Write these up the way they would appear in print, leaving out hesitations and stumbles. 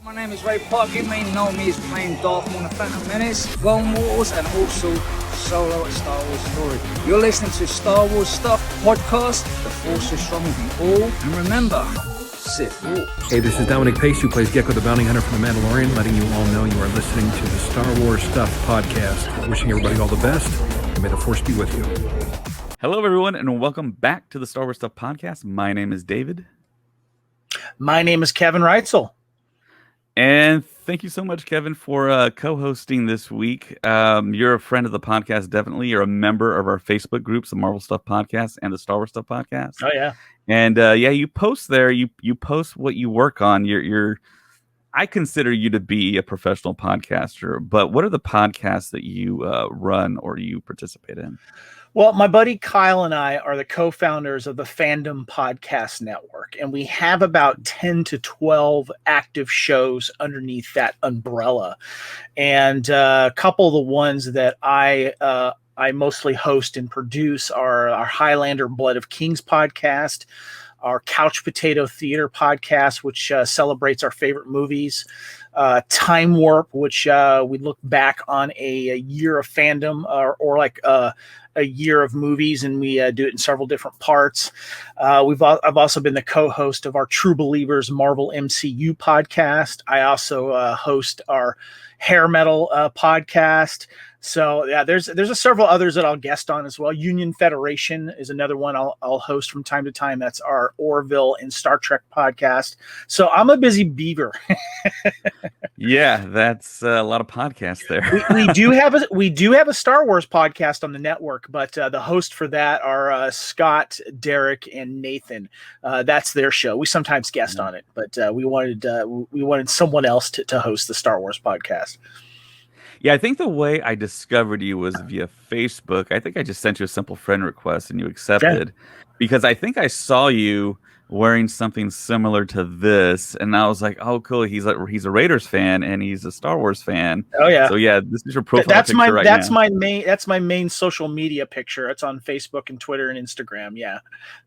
My name is Ray Park. You may know me as playing Darth Maul in The Phantom Menace, Clone Wars, and also Solo a Star Wars Story. You're listening to Star Wars Stuff Podcast. The Force is strong with you all. And remember, Sith Walk. Hey, this is Dominic Pace, who plays Gecko the Bounty Hunter from The Mandalorian, letting you all know you are listening to the Star Wars Stuff Podcast. Wishing everybody all the best, and may the Force be with you. Hello, everyone, and welcome back to the Star Wars Stuff Podcast. My name is David. My name is Kevin Reitzel. And thank you so much, Kevin, for co-hosting this week. You're a friend of the podcast, definitely. You're a member of our Facebook groups, the Marvel Stuff Podcast and the Star Wars Stuff Podcast. Oh, yeah. And you post there. You post what you work on. I consider you to be a professional podcaster, but what are the podcasts that you run or you participate in? Well, my buddy Kyle and I are the co-founders of the Fandom Podcast Network, and we have about 10 to 12 active shows underneath that umbrella. And a couple of the ones that I mostly host and produce are our Highlander Blood of Kings podcast, our Couch Potato Theater podcast, which celebrates our favorite movies, Time Warp, which we look back on a year of fandom or like a year of movies, and we do it in several different parts. I've also been the co-host of our True Believers Marvel MCU podcast. I also host our Hair Metal podcast. So yeah, there's several others that I'll guest on as well. Union Federation is another one I'll host from time to time. That's our Orville and Star Trek podcast. So I'm a busy beaver. Yeah, that's a lot of podcasts there. we do have a Star Wars podcast on the network, but the host for that are Scott, Derek, and Nathan. That's their show. We sometimes guest on it, but we wanted someone else to host the Star Wars podcast. Yeah, I think the way I discovered you was via Facebook. I think I just sent you a simple friend request and you accepted because I think I saw you wearing something similar to this, and I was like, "Oh, cool! He's a Raiders fan and he's a Star Wars fan." Oh yeah. So yeah, this is your profile that's picture right now. That's my main social media picture. It's on Facebook and Twitter and Instagram. Yeah,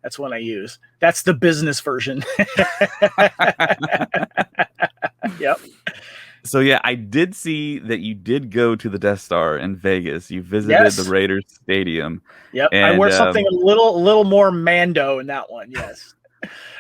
that's one I use. That's the business version. Yep. So yeah, I did see that you did go to the Death Star in Vegas. You visited the Raiders Stadium. Yep, and, I wear something a little more Mando in that one. Yes.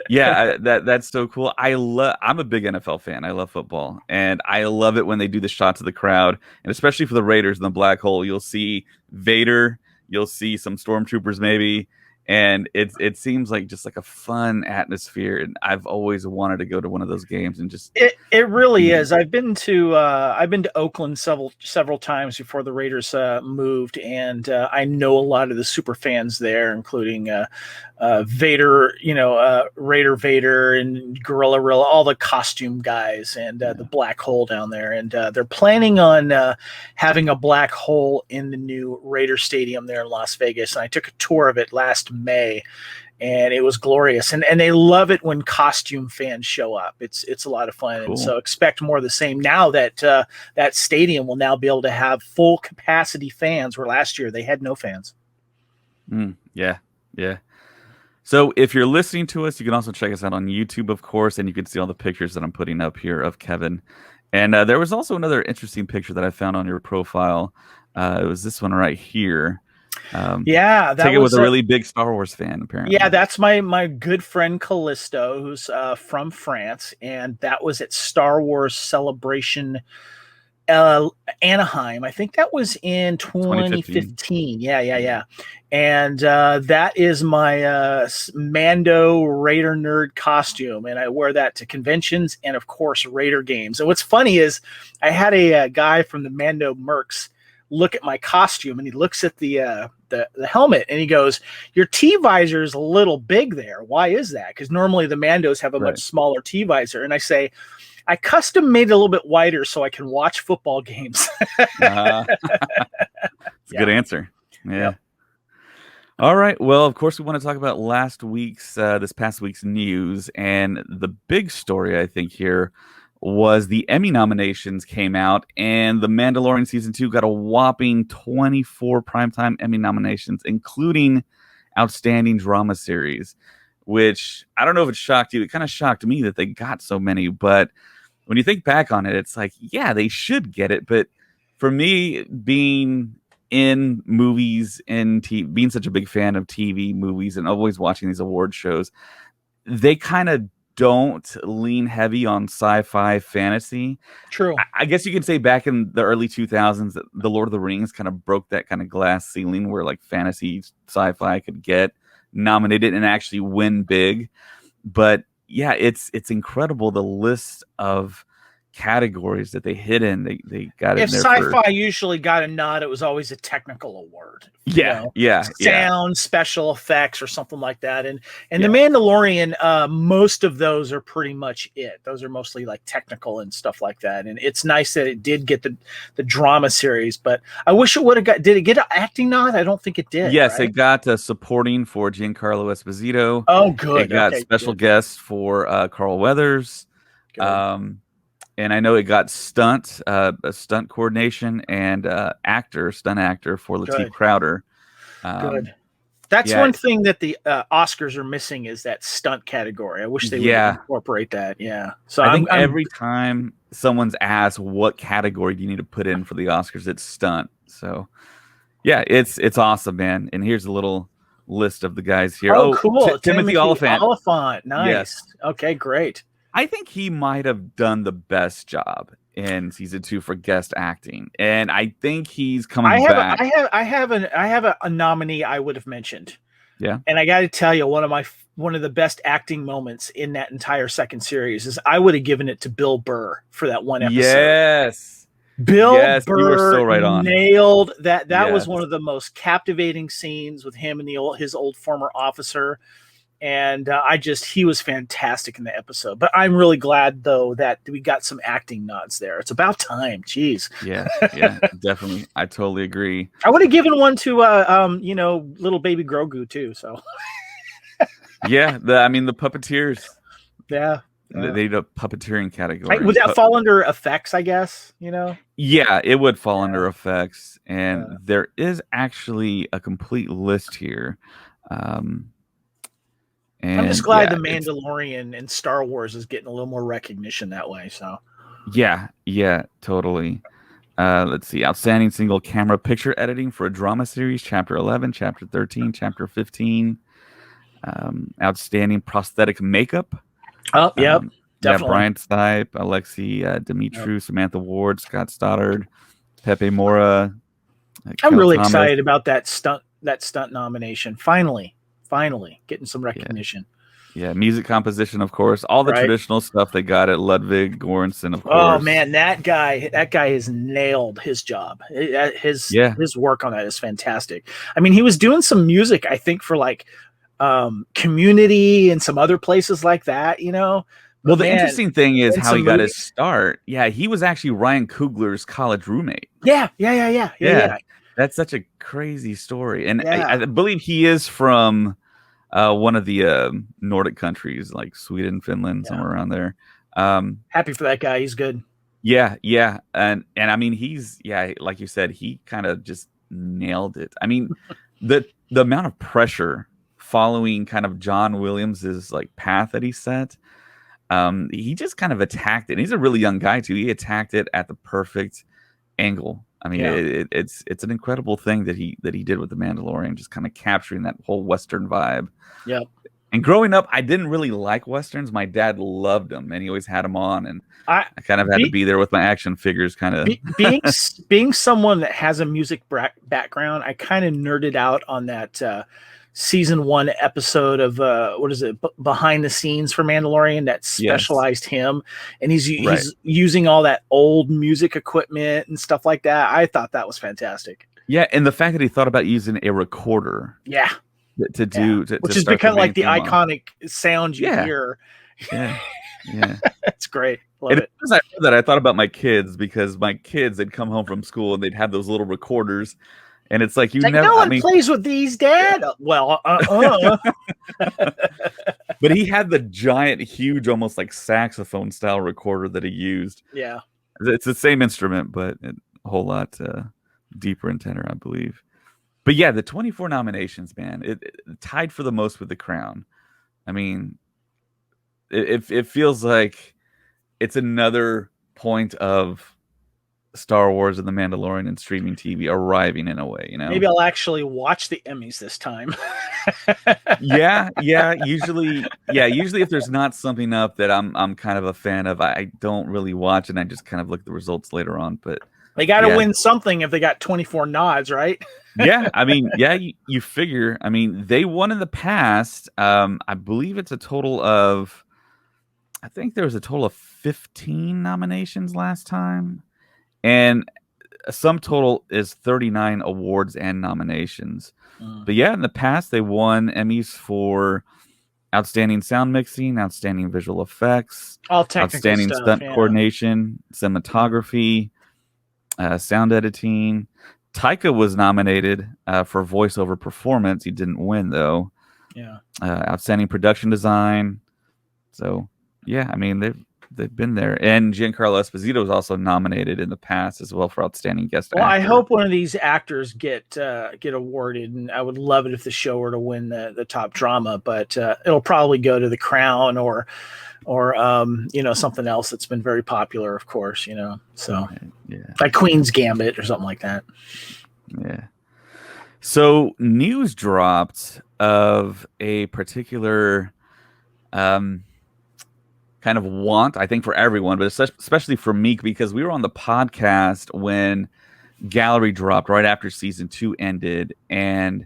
Yeah, that's so cool. I'm a big NFL fan. I love football, and I love it when they do the shots of the crowd, and especially for the Raiders in the black hole. You'll see Vader, you'll see some stormtroopers maybe. And it seems like just like a fun atmosphere, and I've always wanted to go to one of those games and just it really is. I've been to Oakland several times before the Raiders moved, and I know a lot of the super fans there, including Vader, Raider Vader and Gorilla Rilla, all the costume guys, and the black hole down there, and they're planning on having a black hole in the new Raider Stadium there in Las Vegas, and I took a tour of it last May, and it was glorious, and they love it when costume fans show up. It's a lot of fun. Cool. And so expect more of the same now that that stadium will now be able to have full capacity fans, where last year they had no fans. Yeah. So if you're listening to us, you can also check us out on YouTube, of course, and you can see all the pictures that I'm putting up here of Kevin. And there was also another interesting picture that I found on your profile. It was this one right here. That was a really big Star Wars fan, apparently. Yeah, that's my good friend Callisto, who's from France, and that was at Star Wars Celebration Anaheim. I think that was in 2015. Yeah. And that is my Mando Raider nerd costume, and I wear that to conventions and, of course, Raider games. And what's funny is I had a guy from the Mando Mercs look at my costume, and he looks at the helmet, and he goes, "Your T-visor is a little big there. Why is that?" Because normally the Mandos have a much smaller T-visor. And I say, I custom made it a little bit wider so I can watch football games. That's a good answer. Yeah. Yep. All right. Well, of course, we want to talk about this past week's news, and the big story I think here was the Emmy nominations came out, and The Mandalorian Season 2 got a whopping 24 Primetime Emmy nominations, including Outstanding Drama Series, which I don't know if it shocked you. It kind of shocked me that they got so many, but when you think back on it, it's like, yeah, they should get it. But for me, being in movies and being such a big fan of TV movies and always watching these award shows, they kind of don't lean heavy on sci-fi fantasy. True. I guess you could say back in the early 2000s, the Lord of the Rings kind of broke that kind of glass ceiling where like fantasy sci-fi could get nominated and actually win big. But yeah, it's incredible, the list of categories that they hit in. They got if in there. Sci-fi usually got a nod, it was always a technical award. Sound, special effects, or something like that. And The Mandalorian, most of those are pretty much it. Those are mostly like technical and stuff like that. And it's nice that it did get the drama series, but I wish it would have got. Did it get an acting nod? I don't think it did. Yes, right? it got supporting for Giancarlo Esposito. Oh, good. It got special guests for Carl Weathers. Good. And I know it got stunt coordination and stunt actor for Lateef Crowder. Good. That's one thing that the Oscars are missing, is that stunt category. I wish they would incorporate that. Yeah. So I think every time someone's asked what category do you need to put in for the Oscars, it's stunt. So yeah, it's awesome, man. And here's a little list of the guys here. Oh, cool. Timothy Olyphant. Nice. Yes. Okay, great. I think he might have done the best job in season 2 for guest acting, and I think he's coming back. I have a nominee I would have mentioned. Yeah, and I got to tell you, one of the best acting moments in that entire second series is I would have given it to Bill Burr for that one episode. Yes, Bill Burr, you were so right on. Nailed that. That was one of the most captivating scenes with him and his old former officer. And he was fantastic in the episode. But I'm really glad, though, that we got some acting nods there. It's about time. Jeez. Yeah, definitely. I totally agree. I would have given one to, little baby Grogu, too. So. Yeah, the puppeteers. Yeah. They need a puppeteering category. Would that fall under effects, I guess? Yeah, it would fall under effects. And there is actually a complete list here. I'm just glad the Mandalorian and Star Wars is getting a little more recognition that way. So, yeah, totally. Let's see. Outstanding single camera picture editing for a drama series, Chapter 11, Chapter 13, Chapter 15. Outstanding prosthetic makeup. Oh, yep. Definitely. Brian Stipe, Alexi Dimitru, Samantha Ward, Scott Stoddard, Pepe Mora. I'm really excited about that stunt nomination. Finally getting some recognition. Yeah, music composition, of course. All the traditional stuff they got at Ludwig Göransson, of course. Oh man, that guy has nailed his job. His work on that is fantastic. I mean, he was doing some music, I think, for like Community and some other places like that, Well, the interesting thing is how he got his start. Yeah, he was actually Ryan Coogler's college roommate. Yeah. That's such a crazy story. And I believe he is from one of the Nordic countries, like Sweden, Finland, somewhere around there. Happy for that guy. He's good. Yeah. And I mean, he's, like you said, he kind of just nailed it. I mean, the amount of pressure following kind of John Williams's like path that he set, he just kind of attacked it. And he's a really young guy too. He attacked it at the perfect angle. I mean, it's an incredible thing that he did with The Mandalorian, just kind of capturing that whole Western vibe. Yep. And growing up, I didn't really like Westerns. My dad loved them, and he always had them on. And I kind of had to be there with my action figures, kind of. Being someone that has a music background, I kind of nerded out on that season 1 episode of behind the scenes for Mandalorian that specialized him, and he's using all that old music equipment and stuff like that. I thought that was fantastic. Yeah, and the fact that he thought about using a recorder. Yeah. Which has become like the iconic sound you hear. Yeah. It's great. Love it. As I heard that, I thought about my kids, because my kids, they'd come home from school and they'd have those little recorders. And it's like, no one plays with these, Dad. Well, But he had the giant, huge, almost like saxophone style recorder that he used. Yeah. It's the same instrument, but a whole lot deeper and tenor, I believe. But yeah, the 24 nominations, man, it tied for the most with The Crown. I mean, it feels like it's another point of Star Wars and the Mandalorian and streaming TV arriving in a way, you know. Maybe I'll actually watch the Emmys this time. yeah. Usually if there's not something up that I'm kind of a fan of, I don't really watch, and I just kind of look at the results later on. But they got to win something if they got 24 nods, right? yeah, I mean, you figure. I mean, they won in the past. I believe it's a total of, I think there was a total of 15 nominations last time, and a sum total is 39 awards and nominations. But yeah, in the past they won Emmys for outstanding sound mixing, outstanding visual effects, all technical outstanding stuff, stunt coordination, cinematography, sound editing. Taika was nominated for voiceover performance. He didn't win though. Yeah. Outstanding production design. So yeah, I mean they've been there, and Giancarlo Esposito was also nominated in the past as well for outstanding guest actor. I hope one of these actors get awarded, and I would love it if the show were to win the top drama. But it'll probably go to The Crown or something else that's been very popular, of course. So like Queen's Gambit or something like that. Yeah. So news dropped of a particular kind of want, I think, for everyone, but especially for me, because we were on the podcast when Gallery dropped right after season 2 ended, and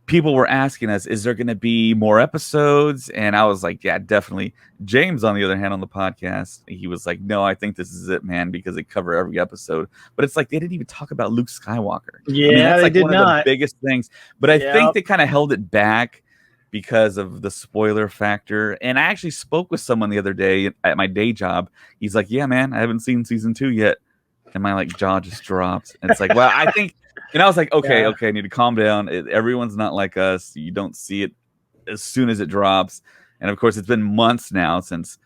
people were asking us, is there going to be more episodes? And I was like, yeah, definitely. James, on the other hand, on the podcast, he was like, no, I think this is it, man, because they cover every episode. But it's like they didn't even talk about Luke Skywalker. Yeah, I mean, that's like they did one not. of the biggest things. But I think they kind of held it back because of the spoiler factor. And I actually spoke with someone the other day at my day job. He's like, yeah, man, I haven't seen season 2 yet. And my jaw just dropped. And it's like, well, I think, and I was like, okay, I need to calm down. Everyone's not like us. You don't see it as soon as it drops. And of course, it's been months now since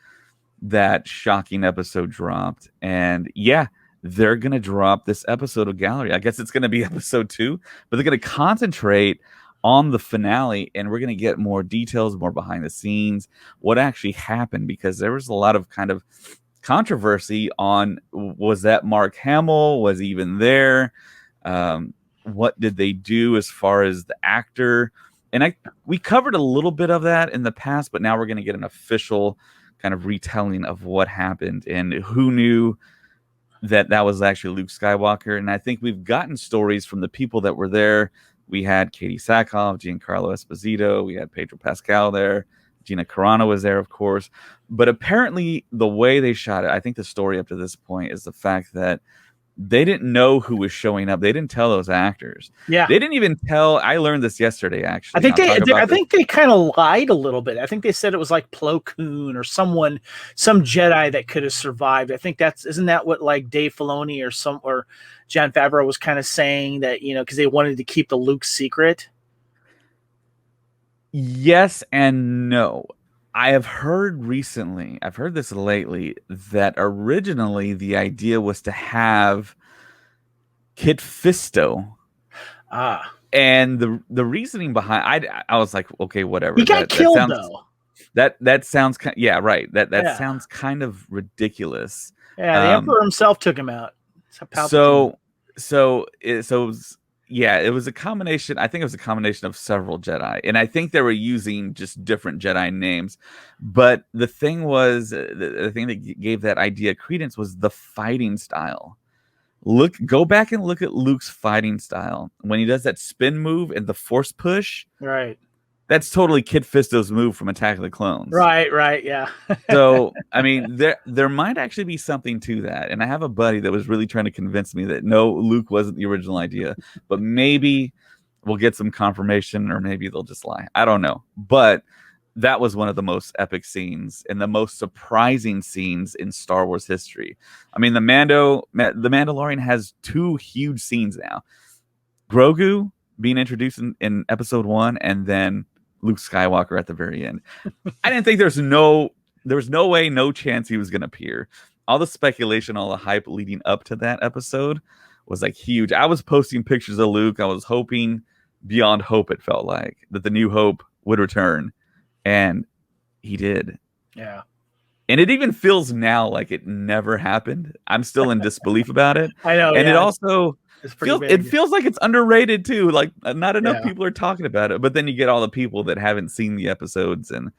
that shocking episode dropped. And yeah, they're going to drop this episode of Gallery. I guess it's going to be episode 2, but they're going to concentrate on the finale, and we're going to get more details, more behind the scenes, what actually happened, because there was a lot of kind of controversy on, was that Mark Hamill? Was he even there? What did they do as far as the actor? And we covered a little bit of that in the past, but now we're going to get an official kind of retelling of what happened and who knew that was actually Luke Skywalker. And I think we've gotten stories from the people that were there. We had Katee Sackhoff, Giancarlo Esposito. We had Pedro Pascal there. Gina Carano was there, of course. But apparently the way they shot it, I think the story up to this point is the fact that they didn't know who was showing up. They didn't tell those actors. Yeah. They didn't even tell. I learned this yesterday, actually. I think they kind of lied a little bit. I think they said it was like Plo Koon or some Jedi that could have survived. I think isn't that what Dave Filoni or Jon Favreau was kind of saying, that, because they wanted to keep the Luke secret? Yes and no. I have heard this lately, that originally the idea was to have Kit Fisto. And the reasoning behind, I was like, okay, whatever. He got killed, though. That sounds right. That sounds kind of ridiculous. Yeah, the Emperor himself took him out. It was a combination. I think it was a combination of several Jedi, and I think they were using just different Jedi names. But the thing was, the thing that gave that idea credence was the fighting style. Go back and look at Luke's fighting style when he does that spin move and the force push. Right. That's totally Kit Fisto's move from Attack of the Clones. Right, yeah. So, I mean, there might actually be something to that. And I have a buddy that was really trying to convince me that no, Luke wasn't the original idea. But maybe we'll get some confirmation, or maybe they'll just lie. I don't know. But that was one of the most epic scenes and the most surprising scenes in Star Wars history. I mean, the Mandalorian has 2 huge scenes now. Grogu being introduced in episode 1, and then Luke Skywalker at the very end. I didn't think there was no way, no chance he was going to appear. All the speculation, all the hype leading up to that episode was huge. I was posting pictures of Luke. I was hoping beyond hope, it felt like, that the New Hope would return, and he did. Yeah. And it even feels now like it never happened. I'm still in disbelief about it. I know, And yeah. it also It's pretty big. feels like it's underrated too. Like not enough Yeah. people are talking about it. But then you get all the people that haven't seen the episodes and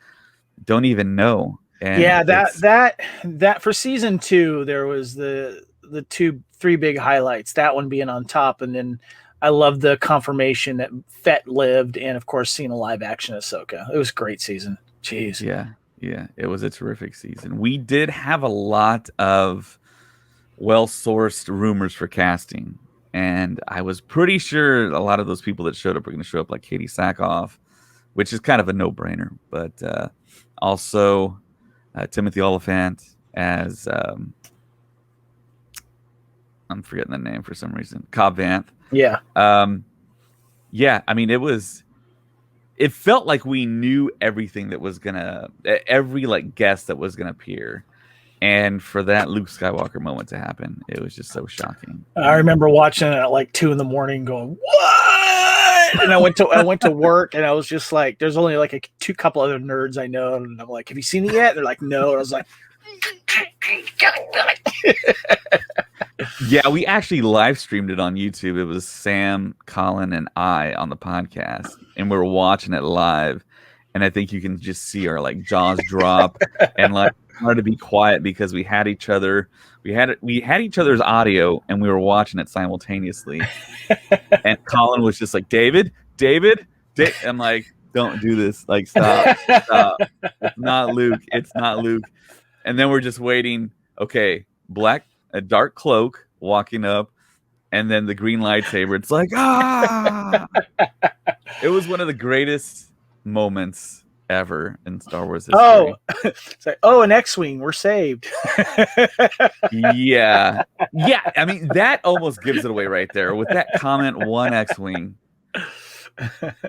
don't even know. And yeah, that for season 2, there was the 3 big highlights. That one being on top, and then I love the confirmation that Fett lived, and of course seeing a live action Ahsoka. It was a great season. Jeez. Yeah, it was a terrific season. We did have a lot of well-sourced rumors for casting, and I was pretty sure a lot of those people that showed up were going to show up, like Katee Sackhoff, which is kind of a no-brainer. But also Timothy Oliphant as I'm forgetting the name for some reason. Cobb Vanth. Yeah. Yeah, I mean, it felt like we knew everything that was gonna, every like guest that was gonna appear, and for that Luke Skywalker moment to happen, it was just so shocking. I remember watching it at like 2 a.m, going, "What?" And I went to work, and I was just like, "There's only like a couple other nerds I know," and I'm like, "Have you seen it yet?" They're like, "No," and I was like, Yeah, we actually live streamed it on YouTube. It was Sam, Colin, and I on the podcast, and we were watching it live. And I think you can just see our like jaws drop and like hard to be quiet because we had each other. We had each other's audio, and we were watching it simultaneously. And Colin was just like, David. I'm like, don't do this. Like, stop. It's not Luke. And then we're just waiting. Okay, a dark cloak walking up, and then the green lightsaber. It's like, ah! It was one of the greatest moments ever in Star Wars history. Oh, it's like, an X-wing, we're saved. Yeah. I mean, that almost gives it away right there with that comment. One X-wing.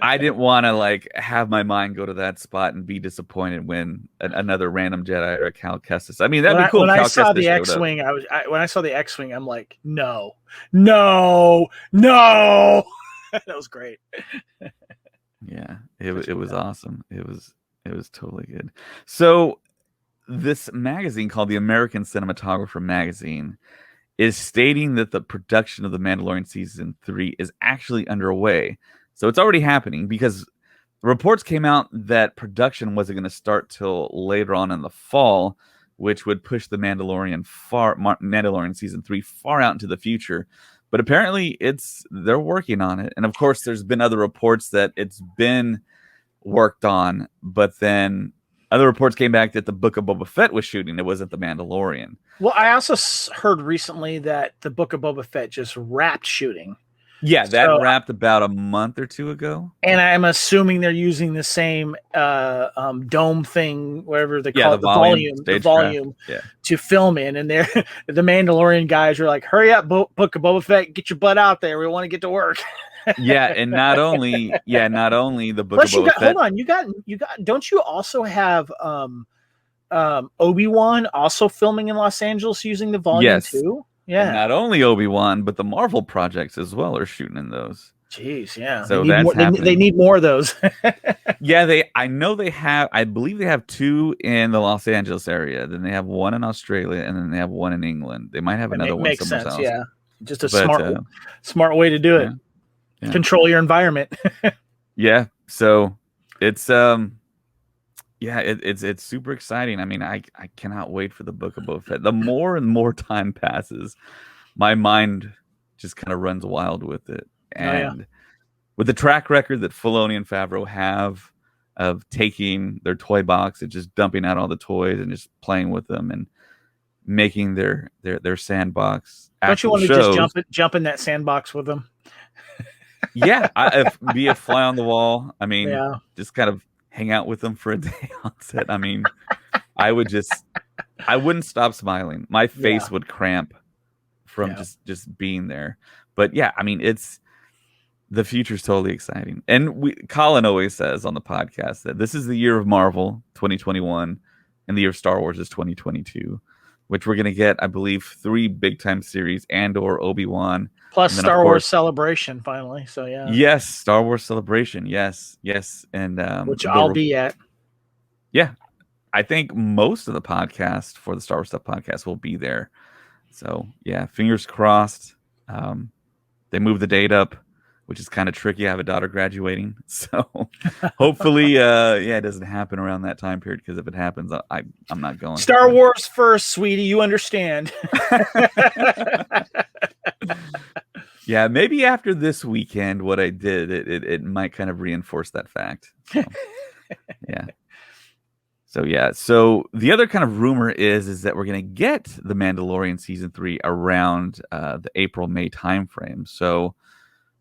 I didn't want to like have my mind go to that spot and be disappointed when another random Jedi or a Cal Kestis. I mean, that'd be cool. When I saw the X-wing, when I saw the X-wing, I'm like, no. That was great. Yeah, it was awesome. It was totally good. So this magazine called the American Cinematographer Magazine is stating that the production of The Mandalorian Season 3 is actually underway. So it's already happening because reports came out that production wasn't going to start till later on in the fall, which would push The Mandalorian Season 3 far out into the future. But apparently they're working on it. And of course, there's been other reports that it's been worked on, but then other reports came back that the Book of Boba Fett was shooting. It wasn't The Mandalorian. Well, I also heard recently that the Book of Boba Fett just wrapped shooting. Yeah, that wrapped about a month or 2 ago. And I'm assuming they're using the same dome thing, whatever they call it, the volume to film in. And they're the Mandalorian guys are like, "Hurry up, Book of Boba Fett, get your butt out there. We want to get to work." Yeah, and not only the Book of Boba Fett. Hold on, you got. Don't you also have Obi-Wan also filming in Los Angeles using the volume too? Yeah. And not only Obi-Wan, but the Marvel projects as well are shooting in those. Jeez, yeah. So they need more of those. Yeah, I believe they have 2 in the Los Angeles area. Then they have 1 in Australia, and then they have 1 in England. They might have another one somewhere else. Yeah. Just a smart way to do it. Yeah. Control your environment. Yeah. So it's it's super exciting. I mean, I cannot wait for the Book of Boba Fett. The more and more time passes, my mind just kind of runs wild with it. And with the track record that Filoni and Favreau have of taking their toy box and just dumping out all the toys and just playing with them and making their sandbox. Don't you want to just jump in that sandbox with them? Yeah, be a fly on the wall. I mean, just kind of hang out with them for a day on set. I mean, I wouldn't stop smiling. My face would cramp from just being there. But yeah, I mean, the future's totally exciting. And Colin always says on the podcast that this is the year of Marvel, 2021, and the year of Star Wars is 2022, which we're going to get, I believe, 3 big time series, Andor, Obi-Wan, plus Star Wars Celebration finally. So yeah. Yes, Star Wars Celebration. Yes. And which I'll be at. Yeah. I think most of the podcast for the Star Wars Stuff podcast will be there. So yeah, fingers crossed. They move the date up, which is kind of tricky. I have a daughter graduating, so hopefully, it doesn't happen around that time period. Because if it happens, I'm not going. Star Wars first, sweetie. You understand? Yeah, maybe after this weekend, what I did, it might kind of reinforce that fact. So, yeah. So the other kind of rumor is that we're going to get the Mandalorian season 3 around the April-May timeframe. So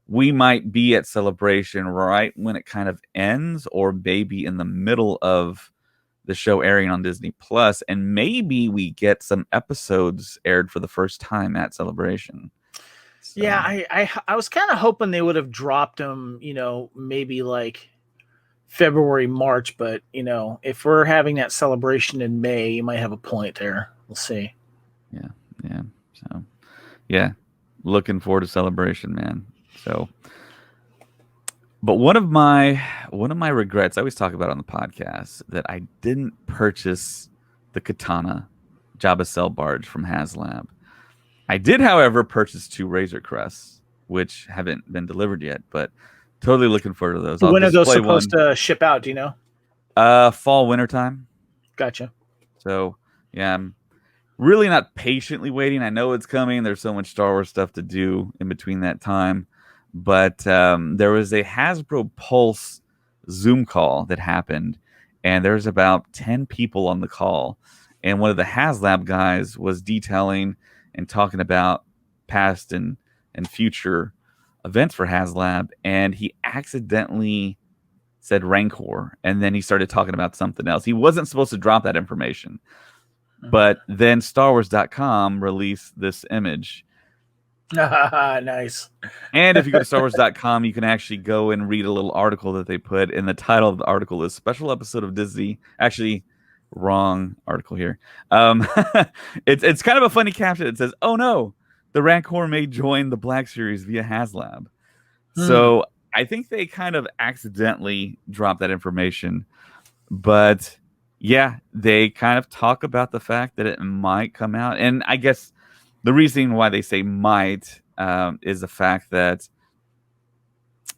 we might be at Celebration right when it kind of ends, or maybe in the middle of the show airing on Disney Plus, and maybe we get some episodes aired for the first time at Celebration. So. Yeah, I was kind of hoping they would have dropped them, maybe like February, March, but if we're having that celebration in May, you might have a point there. We'll see. Yeah. So, yeah, looking forward to Celebration, man. So, but one of my regrets, I always talk about on the podcast, that I didn't purchase the Katana Jabba Cell barge from HASLAB. I did, however, purchase 2 Razor Crests, which haven't been delivered yet, but totally looking forward to those. When are those supposed to ship out? Do you know? Fall, winter time. Gotcha. So, yeah, I'm really not patiently waiting. I know it's coming. There's so much Star Wars stuff to do in between that time. But there was a Hasbro Pulse Zoom call that happened, and there's about 10 people on the call. And one of the HASLAB guys was detailing and talking about past and future events for HASLAB, and he accidentally said RANCOR, and then he started talking about something else. He wasn't supposed to drop that information. But then StarWars.com released this image. Nice. And if you go to StarWars.com, you can actually go and read a little article that they put, and the title of the article is Special Episode of Disney. Actually, wrong article here. It's kind of a funny caption. It says, "Oh no, the RANCOR may join the Black Series via HASLAB." So I think they kind of accidentally dropped that information. But yeah, they kind of talk about the fact that it might come out. And I guess the reason why they say might is the fact that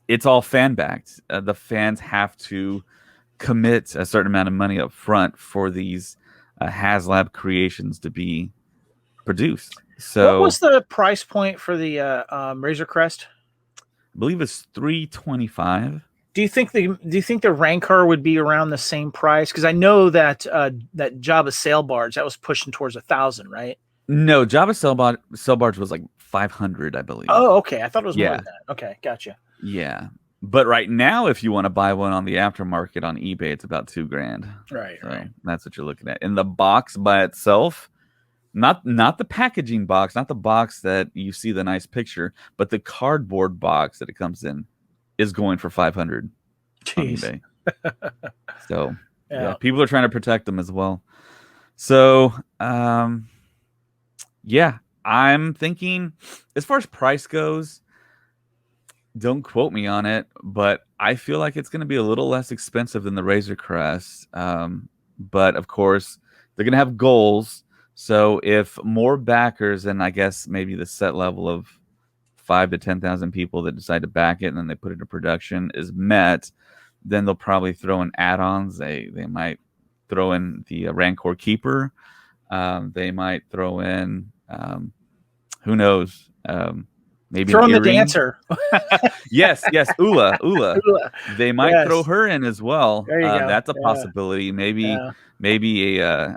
it's all fan-backed. The fans have to commit a certain amount of money up front for these HASLAB creations to be produced. So, what was the price point for the Razor Crest? I believe it's $325. Do you think the RANCOR would be around the same price? Because I know that that Jabba sail barge that was pushing towards 1,000, right? No, Jabba sail barge was like 500, I believe. Oh, okay. I thought it was more than that. Okay, gotcha. Yeah, but right now, if you want to buy one on the aftermarket on eBay, it's about $2,000. Right, so right. That's what you're looking at. In the box by itself, not the packaging box, not the box that you see the nice picture, but the cardboard box that it comes in is going for $500 on eBay. So yeah, people are trying to protect them as well. So yeah, I'm thinking as far as price goes, don't quote me on it, but I feel like it's going to be a little less expensive than the Razor Crest. But of course, they're going to have goals. So if more backers, and I guess maybe the set level of 5,000 to 10,000 people that decide to back it and then they put it into production is met, then they'll probably throw in add-ons. They might throw in the RANCOR Keeper. They might throw in, who knows, maybe throw in the dancer. yes, Ula. They might throw her in as well. There you go. That's a possibility. Maybe a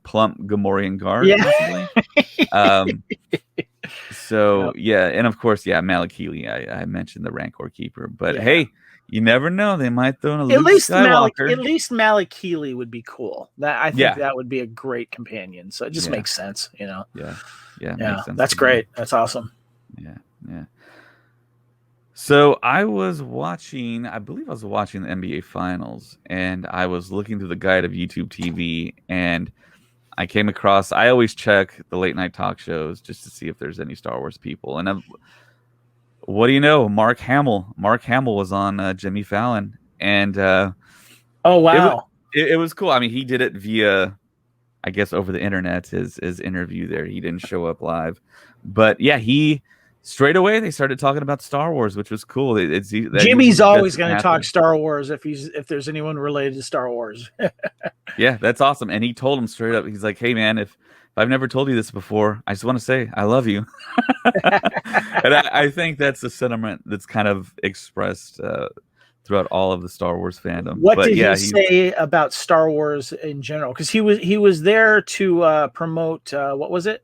plump Gamorrean guard. Yeah. Possibly. So yeah, and of course, Malakili. I mentioned the RANCOR Keeper, but hey, you never know. They might throw in a Luke Skywalker. At least Malakili would be cool. I think that would be a great companion. So it just makes sense, Yeah. Makes sense. That's great. That's awesome. Yeah. So I believe I was watching the NBA Finals, and I was looking through the guide of YouTube TV, and I came across, I always check the late night talk shows just to see if there's any Star Wars people. And what do you know? Mark Hamill was on Jimmy Fallon. And oh, wow. it was cool. I mean, he did it via, I guess, over the internet. His interview there, he didn't show up live, but yeah, he straight away they started talking about Star Wars, which was cool. Jimmy's always going to talk Star Wars if there's anyone related to Star Wars. Yeah, that's awesome. And he told him straight up, he's like, "Hey man, if I've never told you this before, I just want to say I love you." And I think that's the sentiment that's kind of expressed throughout all of the Star Wars fandom. What did he say about Star Wars in general? Because he was there to promote what was it?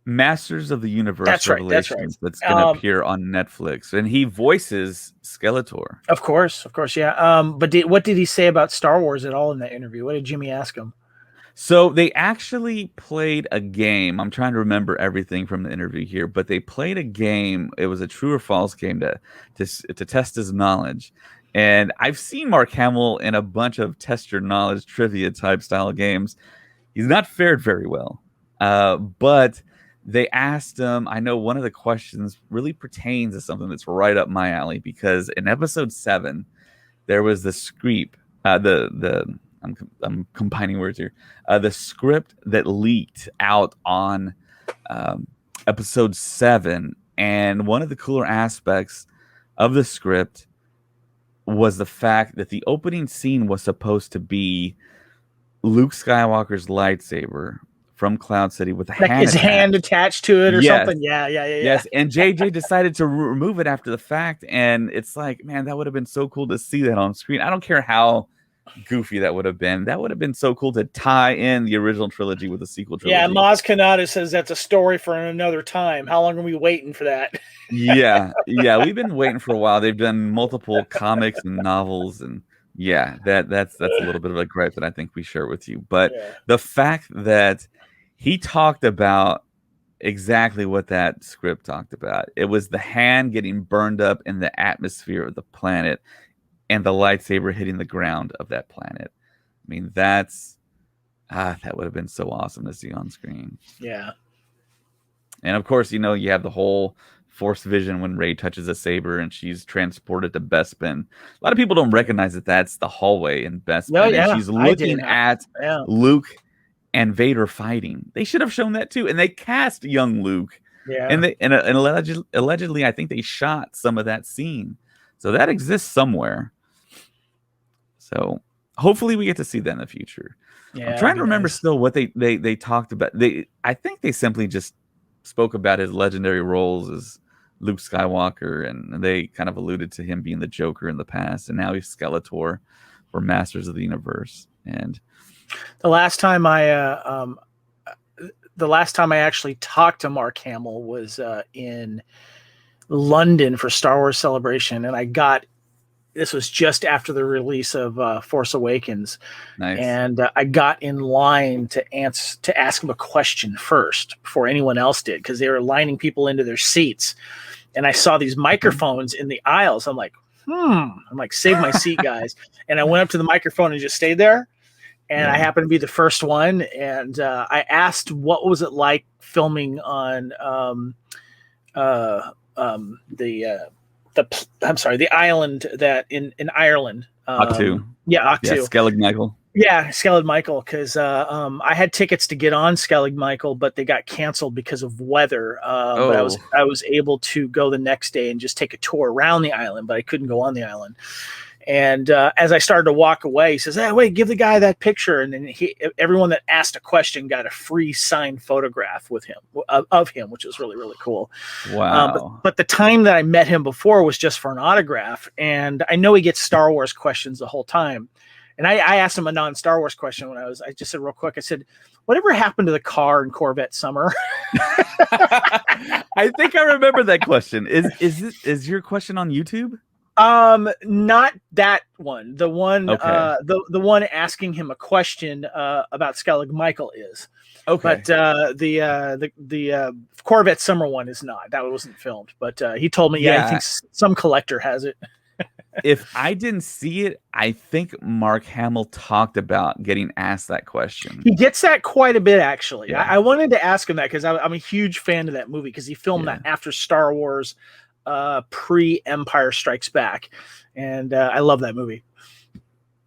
Masters of the Universe Revelations. That's going to appear on Netflix, and he voices Skeletor. Of course, yeah. But what did he say about Star Wars at all in that interview? What did Jimmy ask him? So they actually played a game. I'm trying to remember everything from the interview here, but they played a game. It was a true or false game to test his knowledge. And I've seen Mark Hamill in a bunch of test your knowledge trivia type style games. He's not fared very well, but they asked him. I know one of the questions really pertains to something that's right up my alley, because in episode 7 there was the script. I'm combining words here. The script that leaked out on episode 7, and one of the cooler aspects of the script was the fact that the opening scene was supposed to be Luke Skywalker's lightsaber from Cloud City with his hand attached to it or something. Yeah. Yes, and JJ decided to remove it after the fact, and it's like, man, that would have been so cool to see that on screen. I don't care how goofy that would have been. That would have been so cool to tie in the original trilogy with the sequel trilogy. Yeah, Maz Kanata says that's a story for another time. How long are we waiting for that? yeah, we've been waiting for a while. They've done multiple comics and novels, and yeah, that's a little bit of a gripe that I think we share with you. But the fact that he talked about exactly what that script talked about, it was the hand getting burned up in the atmosphere of the planet and the lightsaber hitting the ground of that planet. I mean, that would have been so awesome to see on screen. Yeah. And of course, you have the whole Force vision when Rey touches a saber and she's transported to Bespin. A lot of people don't recognize that that's the hallway in Bespin. Oh, yeah, and she's looking at Luke and Vader fighting. They should have shown that too. And they cast young Luke. Yeah. And allegedly, I think they shot some of that scene. So that exists somewhere. So hopefully we get to see that in the future. Yeah, I'm trying to remember still what they talked about. I think they simply just spoke about his legendary roles as Luke Skywalker, and they kind of alluded to him being the Joker in the past, and now he's Skeletor for Masters of the Universe. And the last time I actually talked to Mark Hamill was in London for Star Wars Celebration, and this was just after the release of Force Awakens. Nice. And I got in line to ask him a question first before anyone else did, because they were lining people into their seats. And I saw these microphones in the aisles. I'm like, save my seat, guys. And I went up to the microphone and just stayed there. And I happened to be the first one. And I asked, what was it like filming on the island that in Ireland. Octu. Yeah, Octu. Yeah, Skellig Michael. Yeah, Skellig Michael, because I had tickets to get on Skellig Michael, but they got canceled because of weather. But I was able to go the next day and just take a tour around the island, but I couldn't go on the island. And as I started to walk away, he says, "Hey, wait, give the guy that picture." And then everyone that asked a question got a free signed photograph with him of him, which was really, really cool. Wow. But the time that I met him before was just for an autograph. And I know he gets Star Wars questions the whole time. And I asked him a non-Star Wars question I just said real quick, I said, "Whatever happened to the car in Corvette Summer?" I think I remember that question. Is your question on YouTube? Not that one. The one, okay. The one asking him a question about Skellig Michael is. Okay. But the Corvette Summer one is not. That wasn't filmed. But he told me, I think some collector has it. If I didn't see it, I think Mark Hamill talked about getting asked that question. He gets that quite a bit, actually. Yeah. I wanted to ask him that because I'm a huge fan of that movie, because he filmed that after Star Wars, pre-Empire Strikes Back, and I love that movie.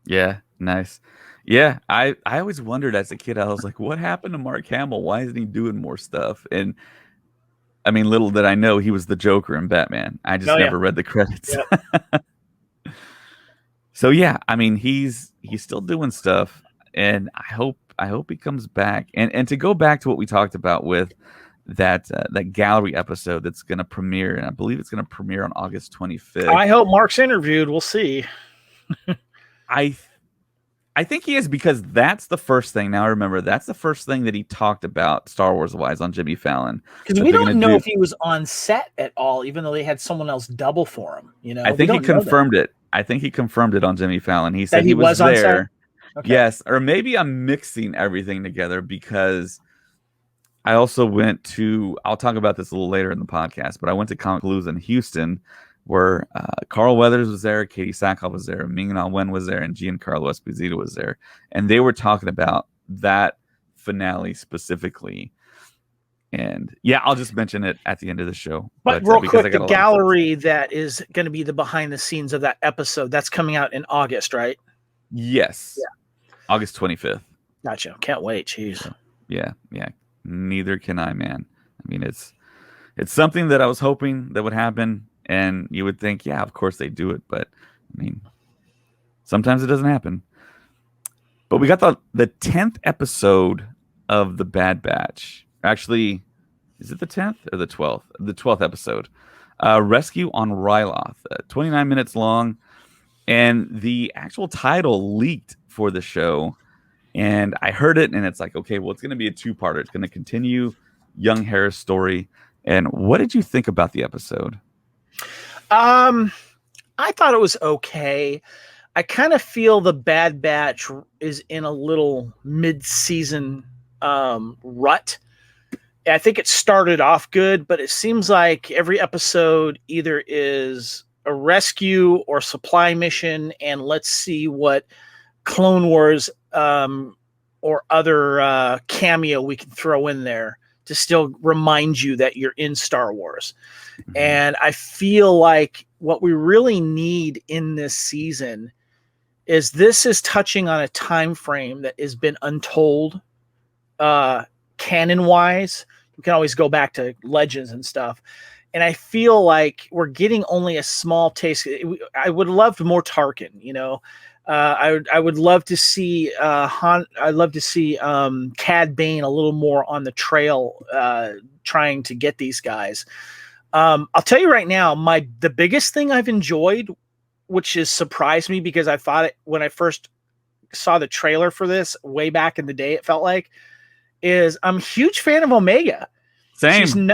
Yeah, Nice. Yeah, I always wondered as a kid. I was like, what happened to Mark Hamill? Why isn't he doing more stuff? And I mean, little did I know he was the Joker in Batman. I just Oh, yeah. never read the credits. Yeah. So yeah, I mean, he's still doing stuff, and I hope he comes back. And to go back to what we talked about with that gallery episode that's going to premiere, and I believe it's going to premiere on August 25th. I hope Mark's interviewed. We'll see. I think he is, because that's the first thing. Now remember, that's the first thing that he talked about Star Wars wise on Jimmy Fallon. Because we don't know if he was on set at all, even though they had someone else double for him. You know, I think he confirmed it. I think he confirmed it on Jimmy Fallon. He said he was there. On set? Okay. Yes, or maybe I'm mixing everything together, because I also went to, I'll talk about this a little later in the podcast, but I went to Comicpalooza in Houston, where Carl Weathers was there, Katee Sackhoff was there, Ming-Na was there, and Giancarlo Esposito was there. And they were talking about that finale specifically. And yeah, I'll just mention it at the end of the show. But real quick, the gallery that is going to be the behind the scenes of that episode, that's coming out in August, right? Yes. Yeah. August 25th. Gotcha. Can't wait. Jeez. So, yeah. Neither can I, man. I mean, it's something that I was hoping that would happen, and you would think, yeah, of course they do it, but I mean, sometimes it doesn't happen. But we got the 10th episode of The Bad Batch. Actually, is it the 10th or the 12th? The 12th episode. Rescue on RYLOTH. 29 minutes long, and the actual title leaked for the show. And I heard it, and it's like, okay, well, it's going to be a two-parter. It's going to continue young Hera's story. And what did you think about the episode? I thought it was okay. I kind of feel the Bad Batch is in a little mid-season rut. I think it started off good, but it seems like every episode either is a rescue or supply mission, and let's see what Clone Wars or other cameo we can throw in there to still remind you that you're in Star Wars. Mm-hmm. And I feel like what we really need in this season is this is touching on a time frame that has been untold canon wise. You can always go back to Legends and stuff. And I feel like we're getting only a small taste. I would have loved more Tarkin, you know. I would love to see I'd love to see Cad Bane a little more on the trail, trying to get these guys. I'll tell you right now, the biggest thing I've enjoyed, which has surprised me because I thought it when I first saw the trailer for this way back in the day, it felt like, is I'm a huge fan of Omega. Same.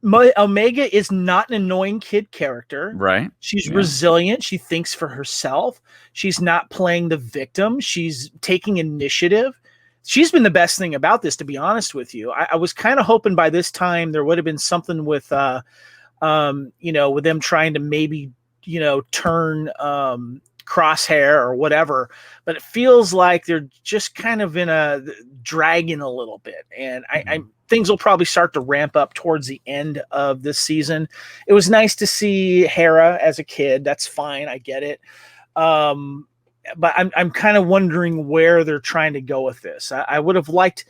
Omega is not an annoying kid character. Right. She's resilient. She thinks for herself. She's not playing the victim. She's taking initiative. She's been the best thing about this, to be honest with you. I was kind of hoping by this time there would have been something with, with them trying to maybe, turn Crosshair or whatever, but it feels like they're just kind of in a dragging a little bit. And things will probably start to ramp up towards the end of this season. It was nice to see Hera as a kid. That's fine. I get it. But I'm kind of wondering where they're trying to go with this. I would have liked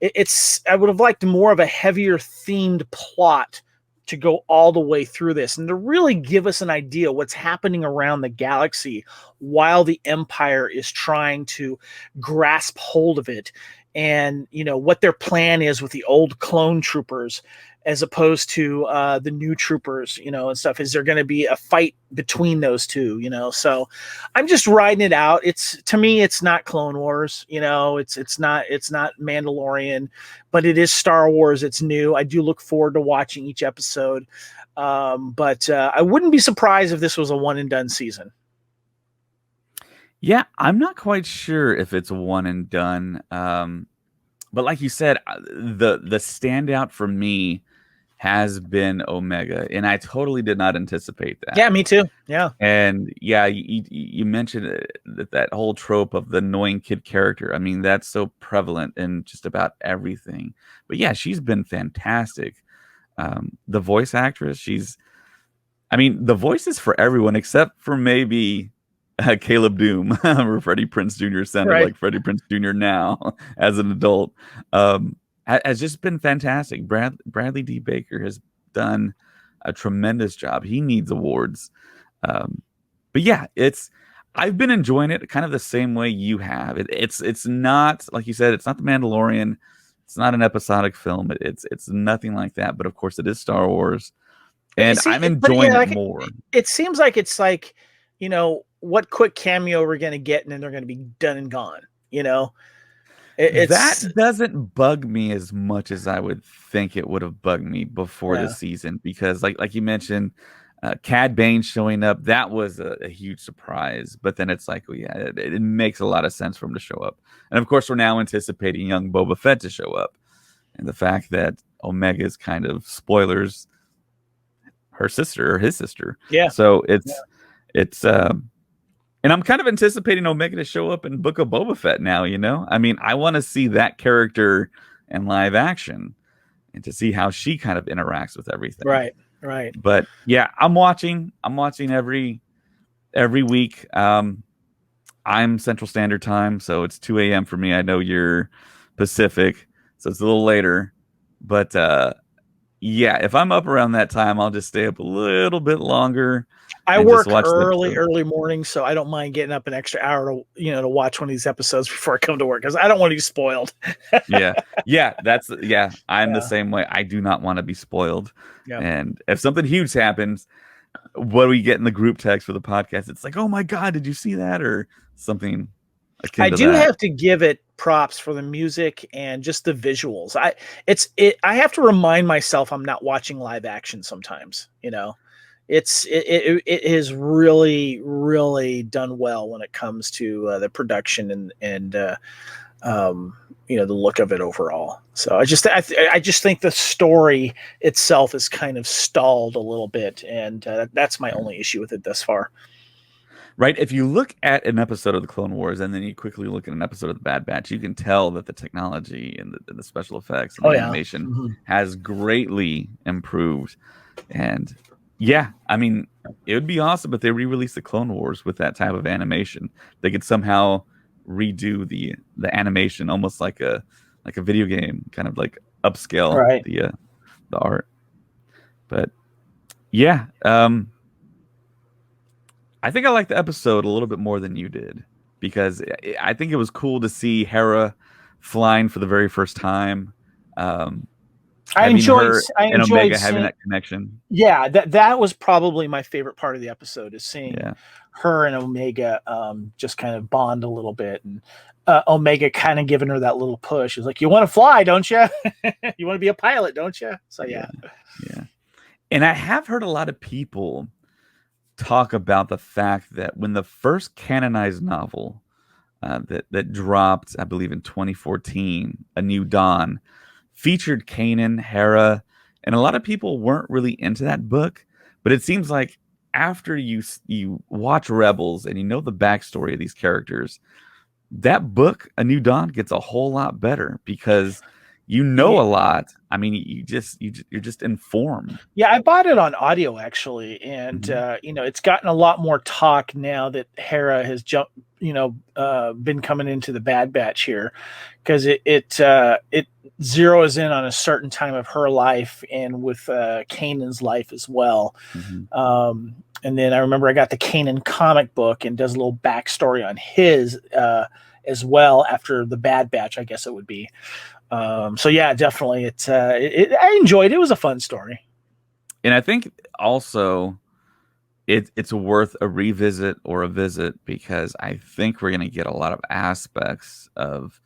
I would have liked more of a heavier themed plot to go all the way through this and to really give us an idea what's happening around the galaxy while the Empire is trying to grasp hold of it. And, what their plan is with the old clone troopers as opposed to the new troopers, and stuff. Is there going to be a fight between those two, So I'm just riding it out. To me, it's not Clone Wars, it's not Mandalorian, but it is Star Wars. It's new. I do look forward to watching each episode. But I wouldn't be surprised if this was a one and done season. Yeah, I'm not quite sure if it's one and done. But like you said, the standout for me has been Omega, and I totally did not anticipate that. Yeah, me too. Yeah. And yeah, you mentioned that whole trope of the annoying kid character. I mean, that's so prevalent in just about everything. But yeah, she's been fantastic. The voice actress, the voice is for everyone except for maybe Caleb Doom, or Freddie Prinze Jr. sounded Right. like Freddie Prinze Jr. now as an adult, has just been fantastic. Bradley D. Baker has done a tremendous job. He needs awards. But yeah, I've been enjoying it kind of the same way you have. It's not, like you said, it's not The Mandalorian. It's not an episodic film. It's nothing like that. But of course, it is Star Wars, and I'm enjoying it more. It seems like it's like, what quick cameo we're going to get, and then they're going to be done and gone. That doesn't bug me as much as I would think it would have bugged me before this season, because like you mentioned, Cad Bane showing up, that was a huge surprise. But then it's like, well, yeah, it makes a lot of sense for him to show up. And of course, we're now anticipating young Boba Fett to show up. And the fact that Omega is kind of, spoilers, her sister or his sister. Yeah. So it's and I'm kind of anticipating Omega to show up in Book of Boba Fett now, I mean, I want to see that character in live action and to see how she kind of interacts with everything. Right. But yeah, I'm watching every week. I'm Central Standard Time, so it's 2 a.m. for me. I know you're Pacific, so it's a little later. But yeah, if I'm up around that time, I'll just stay up a little bit longer. I work early morning, so I don't mind getting up an extra hour to watch one of these episodes before I come to work, because I don't want to be spoiled. yeah, I'm the same way. I do not want to be spoiled. Yeah. And if something huge happens, what do we get in the group text for the podcast? It's like, oh my God, did you see that? Or something akin to that. Have to give it props for the music and just the visuals. I have to remind myself I'm not watching live action sometimes, It is really, really done well when it comes to the production and the look of it overall. So I just think the story itself is kind of stalled a little bit, and that's my only issue with it thus far. Right. If you look at an episode of the Clone Wars and then you quickly look at an episode of the Bad Batch, you can tell that the technology and the special effects and the animation has greatly improved. And yeah, I mean, it would be awesome if they re-released the Clone Wars with that type of animation. They could somehow redo the animation almost like a video game, kind of like upscale the art. But yeah, I think I liked the episode a little bit more than you did, because I think it was cool to see Hera flying for the very first time. I enjoyed Omega having that connection. Yeah, that was probably my favorite part of the episode, is seeing her and Omega just kind of bond a little bit, and Omega kind of giving her that little push. It's like, you want to fly, don't you? You want to be a pilot, don't you? So yeah. And I have heard a lot of people talk about the fact that when the first canonized novel that dropped, I believe in 2014, A New Dawn, featured Kanan, Hera, and a lot of people weren't really into that book. But it seems like after you watch Rebels and you know the backstory of these characters, that book, A New Dawn, gets a whole lot better, because a lot. I mean, you're just informed. Yeah, I bought it on audio actually, and it's gotten a lot more talk now that Hera has been coming into the Bad Batch here, because it zeroes in on a certain time of her life and with Kanan's life as well. And then I remember I got the Kanan comic book, and does a little backstory on his as well after the Bad Batch, I guess it would be. So yeah, definitely. I enjoyed it. It was a fun story. And I think also it's worth a revisit or a visit, because I think we're going to get a lot of aspects of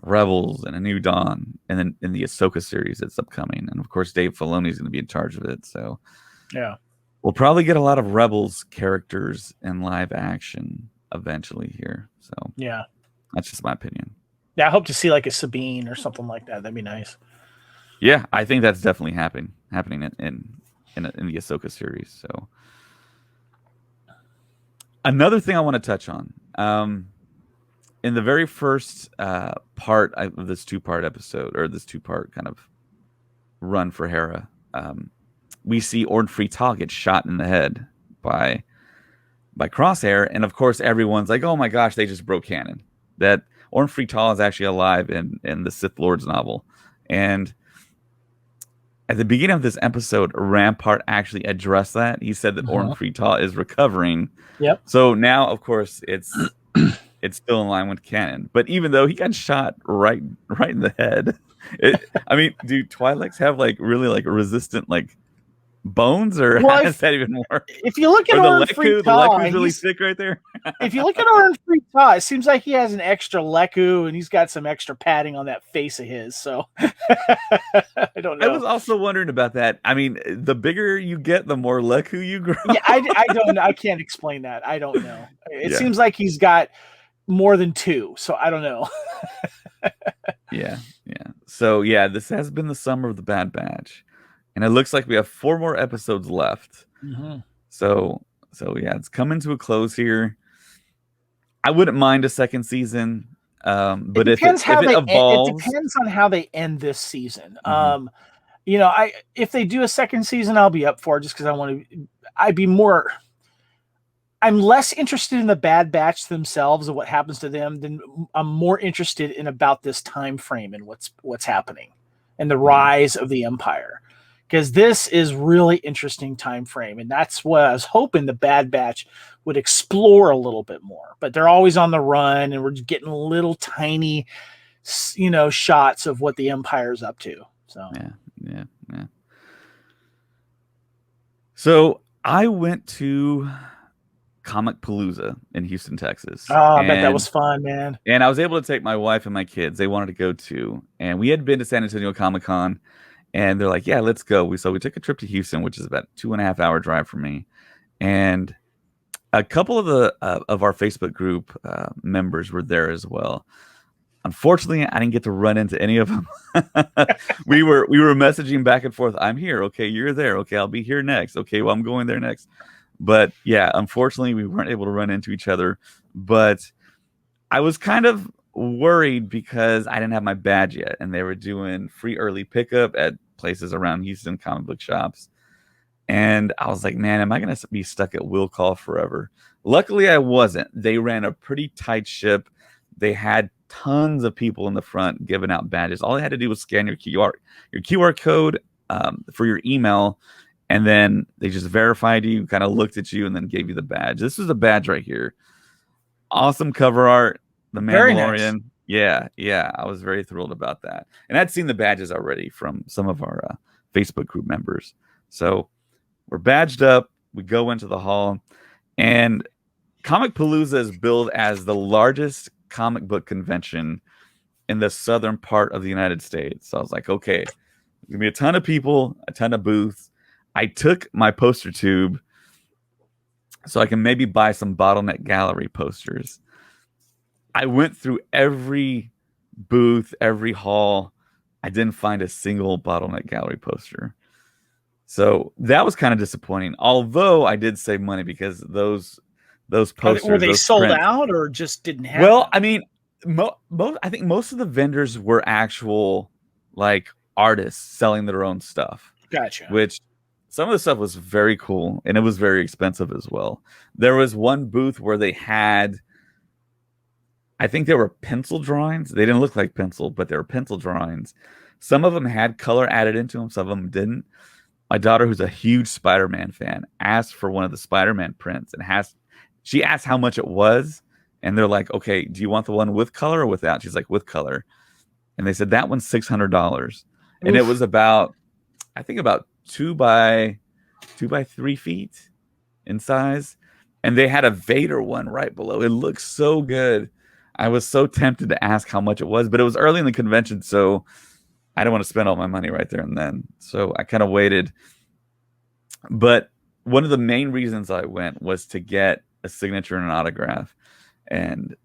Rebels and A New Dawn, and then in the Ahsoka series that's upcoming. And of course, Dave Filoni is going to be in charge of it. So yeah, we'll probably get a lot of Rebels characters in live action eventually here. So yeah, that's just my opinion. Yeah, I hope to see like a Sabine or something like that. That'd be nice. Yeah, I think that's definitely happening in the Ahsoka series. So another thing I want to touch on, in the very first part of this two-part episode, or this two-part kind of run for Hera, we see Orn Free Tal get shot in the head by by Crosshair, and of course everyone's like, "Oh my gosh, they just broke canon." That Orm Free Taa is actually alive in the Sith Lord's novel, and at the beginning of this episode, Rampart actually addressed that. He said that Orm Free Taa is recovering. Yep. So now, of course, it's still in line with canon. But even though he got shot right in the head, I mean, do Twi'leks have like really like resistant like bones, or how does that even work? If you look at Orm Free Taa, the Leku's really thick right there. If you look at Orm Free Taa, it seems like he has an extra Leku, and he's got some extra padding on that face of his. So I don't know. I was also wondering about that. I mean, the bigger you get, the more Leku you grow. Yeah, I don't know. I can't explain that. I don't know. It seems like he's got more than 2, so I don't know. Yeah. So yeah, this has been the summer of the Bad Batch. And it looks like we have 4 more episodes left. So yeah, it's coming to a close here. I wouldn't mind a second season, but if it evolves, it depends on how they end this season. You know, if they do a second season, I'll be up for it, just because I'm less interested in the Bad Batch themselves and what happens to them than I'm more interested in about this time frame and what's happening and the rise of the Empire. Because this is really interesting time frame, and that's what I was hoping the Bad Batch would explore a little bit more. But they're always on the run, and we're just getting little tiny, shots of what the Empire's up to. So yeah. So I went to Comicpalooza in Houston, Texas. Oh, I bet that was fun, man. And I was able to take my wife and my kids. They wanted to go too, and we had been to San Antonio Comic-Con. And they're like, yeah, let's go. So we took a trip to Houston, which is about a 2.5-hour drive from me. And a couple of our Facebook group members were there as well. Unfortunately, I didn't get to run into any of them. we were messaging back and forth. I'm here. Okay, you're there. Okay, I'll be here next. Okay, well, I'm going there next. But yeah, unfortunately, we weren't able to run into each other. But I was kind of worried because I didn't have my badge yet, and they were doing free early pickup at places around Houston, comic book shops. And I was like, man, am I going to be stuck at will call forever? Luckily, I wasn't. They ran a pretty tight ship. They had tons of people in the front giving out badges. All they had to do was scan your QR code for your email, and then they just verified you, kind of looked at you, and then gave you the badge. This is a badge right here. Awesome cover art. The Mandalorian. Nice. Yeah. I was very thrilled about that. And I'd seen the badges already from some of our Facebook group members. So we're badged up. We go into the hall. And Comicpalooza is billed as the largest comic book convention in the southern part of the United States. So I was like, okay, there's going to be a ton of people, a ton of booths. I took my poster tube so I can maybe buy some Bottleneck Gallery posters. I went through every booth, every hall. I didn't find a single Bottleneck Gallery poster. So that was kind of disappointing. Although I did save money because those posters were they sold out or just didn't have? Well, I mean, I think most of the vendors were actual like artists selling their own stuff. Gotcha. Which some of the stuff was very cool, and it was very expensive as well. There was one booth where they had, I think they were pencil drawings. They didn't look like pencil, but they were pencil drawings. Some of them had color added into them. Some of them didn't. My daughter, who's a huge Spider-Man fan, asked for one of the Spider-Man prints, and she asked how much it was. And they're like, okay, do you want the one with color or without? She's like, with color. And they said, that one's $600. And it was about 2 by 3 feet in size. And they had a Vader one right below. It looked so good. I was so tempted to ask how much it was, but it was early in the convention, so I don't want to spend all my money right there and then. So I kind of waited. But one of the main reasons I went was to get a signature and an autograph. And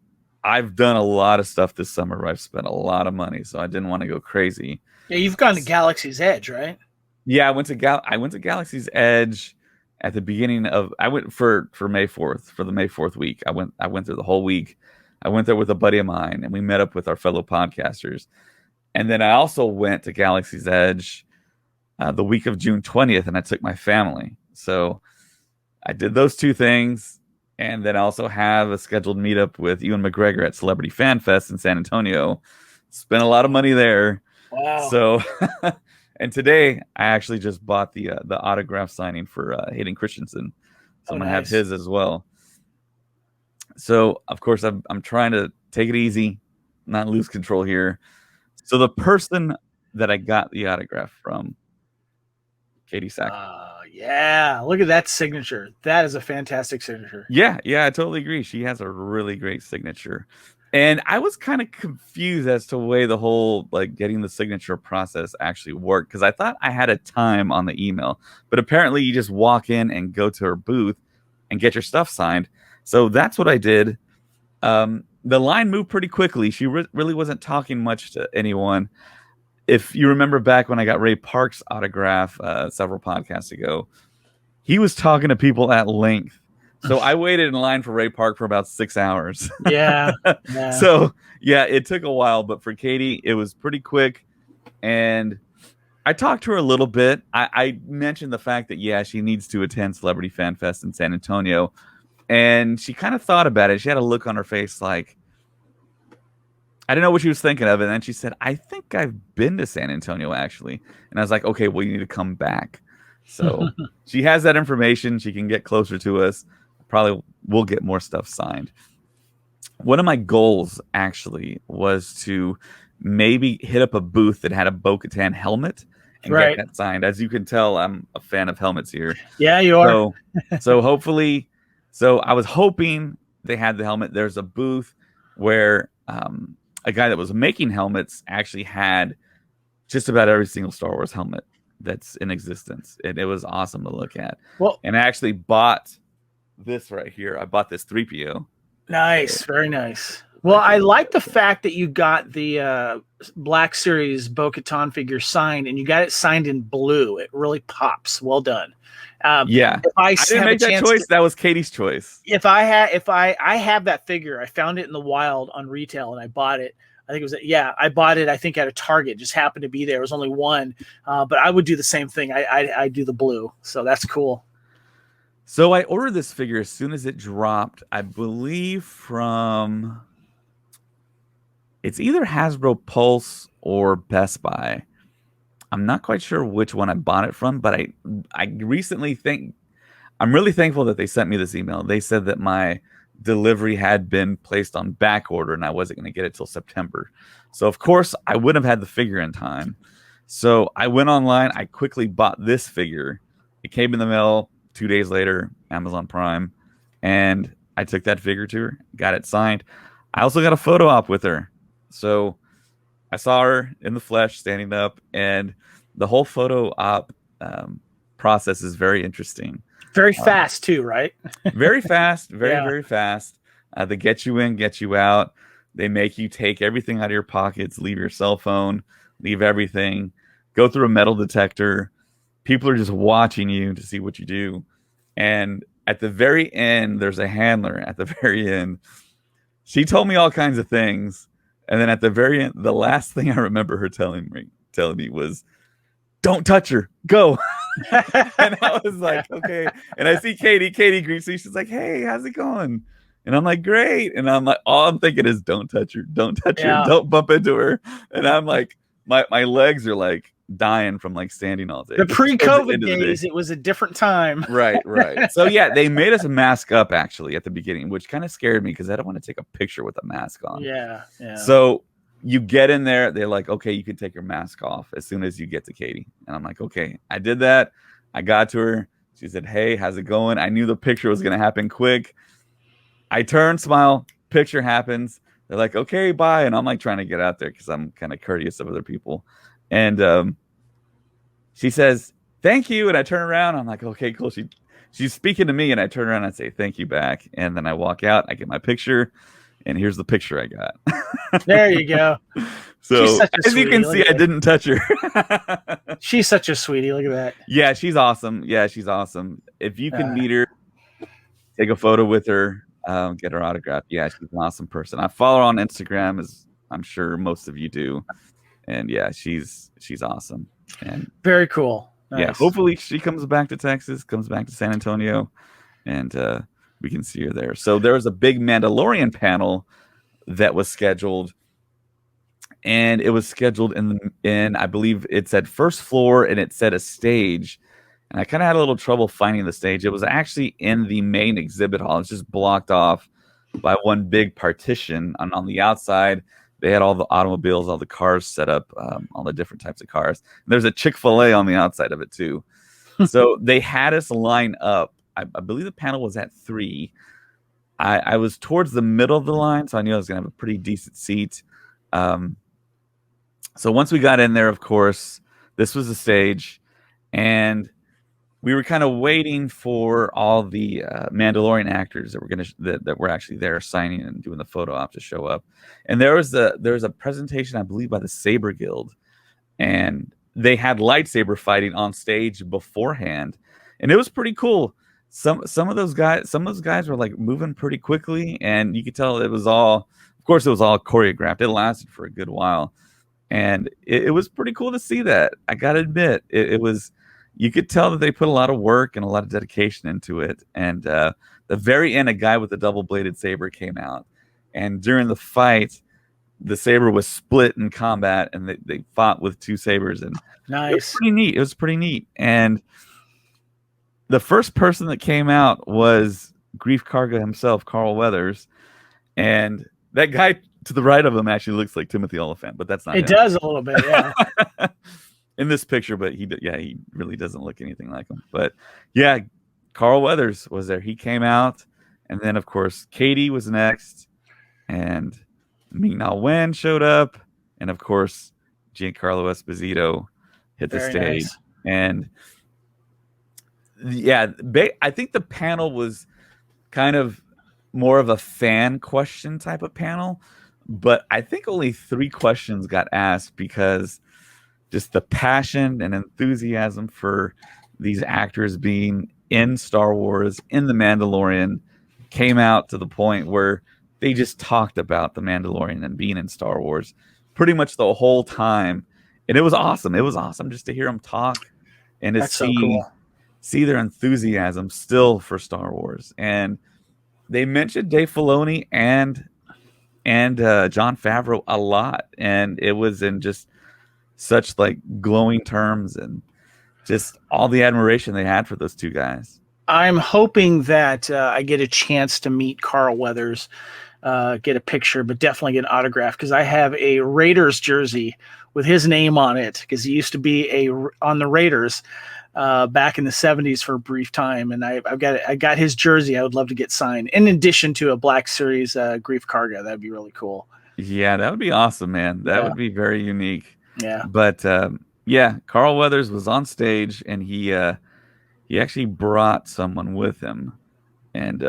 I've done a lot of stuff this summer where I've spent a lot of money, so I didn't want to go crazy. Yeah, you've gone to Galaxy's Edge, right? Yeah, I went to Galaxy's Edge at the beginning of. I went for May 4th, for the May 4th week. I went there the whole week. I went there with a buddy of mine, and we met up with our fellow podcasters. And then I also went to Galaxy's Edge the week of June 20th, and I took my family. So I did those two things. and then I also have a scheduled meetup with Ewan McGregor at Celebrity Fan Fest in San Antonio. Spent a lot of money there. Wow. So, and today I actually just bought the autograph signing for Hayden Christensen. So I'm gonna have his as well. So of course I'm trying to take it easy, not lose control here. So the person that I got the autograph from, Katee Sackhoff. Yeah, look at that signature. That is a fantastic signature. Yeah, I totally agree. She has a really great signature. And I was kind of confused as to the way the whole like getting the signature process actually worked, because I thought I had a time on the email, but apparently you just walk in and go to her booth and get your stuff signed. So that's what I did. The line moved pretty quickly. She really wasn't talking much to anyone. If you remember back when I got Ray Park's autograph several podcasts ago, he was talking to people at length. So I waited in line for Ray Park for about 6 hours. Yeah. So yeah, it took a while, but for Katee, it was pretty quick. And I talked to her a little bit. I mentioned the fact that, yeah, she needs to attend Celebrity Fan Fest in San Antonio. And she kind of thought about it. She had a look on her face like, I didn't know what she was thinking of. And then she said, I think I've been to San Antonio, actually. And I was like, okay, well, you need to come back. So she has that information. She can get closer to us. Probably will get more stuff signed. One of my goals, actually, was to maybe hit up a booth that had a Bo-Katan helmet and get that signed. As you can tell, I'm a fan of helmets here. Yeah, you are. So hopefully, I was hoping they had the helmet. There's a booth where a guy that was making helmets actually had just about every single Star Wars helmet that's in existence. And it was awesome to look at. Well, and I actually bought this right here. I bought this 3PO. Nice. Very nice. Well, I like the fact that you got the Black Series Bo-Katan figure signed, and you got it signed in blue. It really pops. Well done. Yeah, if I didn't make that choice. That was Katie's choice. If I have that figure, I found it in the wild on retail, and I bought it. I think it was, I bought it, I think, at a Target. Just happened to be there. It was only one, but I would do the same thing. I do the blue, so that's cool. So I ordered this figure as soon as it dropped, I believe from, it's either Hasbro Pulse or Best Buy. I'm not quite sure which one I bought it from, but I recently I'm really thankful that they sent me this email. They said that my delivery had been placed on back order and I wasn't going to get it till September. So of course I wouldn't have had the figure in time. So I went online. I quickly bought this figure. It came in the mail 2 days later, Amazon Prime, and I took that figure to her, got it signed. I also got a photo op with her. So I saw her in the flesh standing up, and the whole photo op process is very interesting. Very fast too, right? Very fast, very fast. They get you in, get you out. They make you take everything out of your pockets, leave your cell phone, leave everything, go through a metal detector. People are just watching you to see what you do. And at the very end, there's a handler at the very end. She told me all kinds of things. And then at the very end, the last thing I remember her telling me was, don't touch her, go. And I was like, okay. And I see Katie greets me. She's like, hey, how's it going? And I'm like, great. And I'm like, all I'm thinking is, don't touch her, don't touch her, don't bump into her. And I'm like, my legs are like dying from like standing all day. The pre-COVID days, it was a different time. Right. So yeah, they made us mask up actually at the beginning, which kind of scared me because I don't want to take a picture with a mask on. Yeah. So you get in there, they're like, okay, you can take your mask off as soon as you get to Katee. And I'm like, okay, I did that. I got to her. She said, hey, how's it going? I knew the picture was going to happen quick. I turn, smile, picture happens. They're like, okay, bye. And I'm like trying to get out there because I'm kind of courteous of other people. And she says, thank you. And I turn around. I'm like, okay, cool. She's speaking to me. And I turn around and I say, thank you back. And then I walk out. I get my picture. And here's the picture I got. There you go. So as you can see, I didn't touch her. She's such a sweetie. Look at that. Yeah, she's awesome. If you can meet her, take a photo with her, get her autograph. Yeah, she's an awesome person. I follow her on Instagram, as I'm sure most of you do. And yeah, she's awesome. And very cool. Nice. Yeah, hopefully she comes back to Texas, comes back to San Antonio, and We can see her there. So there was a big Mandalorian panel that was scheduled, and it was scheduled in I believe it said first floor, and it said a stage. And I kind of had a little trouble finding the stage. It was actually in the main exhibit hall. It's just blocked off by one big partition. And on the outside, they had all the automobiles, all the cars set up, all the different types of cars. And there's a Chick-fil-A on the outside of it, too. So they had us line up. I believe the panel was at 3. I was towards the middle of the line, so I knew I was going to have a pretty decent seat. So once we got in there, of course, this was the stage. And we were kind of waiting for all the Mandalorian actors that were actually there signing and doing the photo op to show up. And there was a presentation, I believe, by the Saber Guild, and they had lightsaber fighting on stage beforehand, and it was pretty cool. Some of those guys were like moving pretty quickly, and you could tell it was all choreographed. It lasted for a good while, and it was pretty cool to see that. I gotta admit, it was. You could tell that they put a lot of work and a lot of dedication into it. And the very end, a guy with a double-bladed saber came out. And during the fight, the saber was split in combat, and they fought with 2 sabers. And nice. It was pretty neat. And the first person that came out was Grief Karga himself, Carl Weathers. And that guy to the right of him actually looks like Timothy Oliphant, but that's not it. Him. Does a little bit, yeah. In this picture, but he really doesn't look anything like him. But yeah, Carl Weathers was there. He came out, and then of course Katee was next, and Ming-Na Wen showed up, and of course Giancarlo Esposito hit the stage. Nice. And yeah, I think the panel was kind of more of a fan question type of panel, but I think only 3 questions got asked because just the passion and enthusiasm for these actors being in Star Wars, in The Mandalorian, came out to the point where they just talked about The Mandalorian and being in Star Wars pretty much the whole time. And it was awesome. It was awesome just to hear them talk and to see their enthusiasm still for Star Wars. And they mentioned Dave Filoni and Jon Favreau a lot. And it was in just such like glowing terms and just all the admiration they had for those 2 guys. I'm hoping that I get a chance to meet Carl Weathers, get a picture, but definitely get an autograph, because I have a Raiders jersey with his name on it, because he used to be on the Raiders back in the 70s for a brief time, and I got his jersey. I would love to get signed, in addition to a Black Series Grief Karga. That'd be really cool. Yeah, that would be awesome, man. That would be very unique. Yeah. But yeah, Carl Weathers was on stage, and he actually brought someone with him. And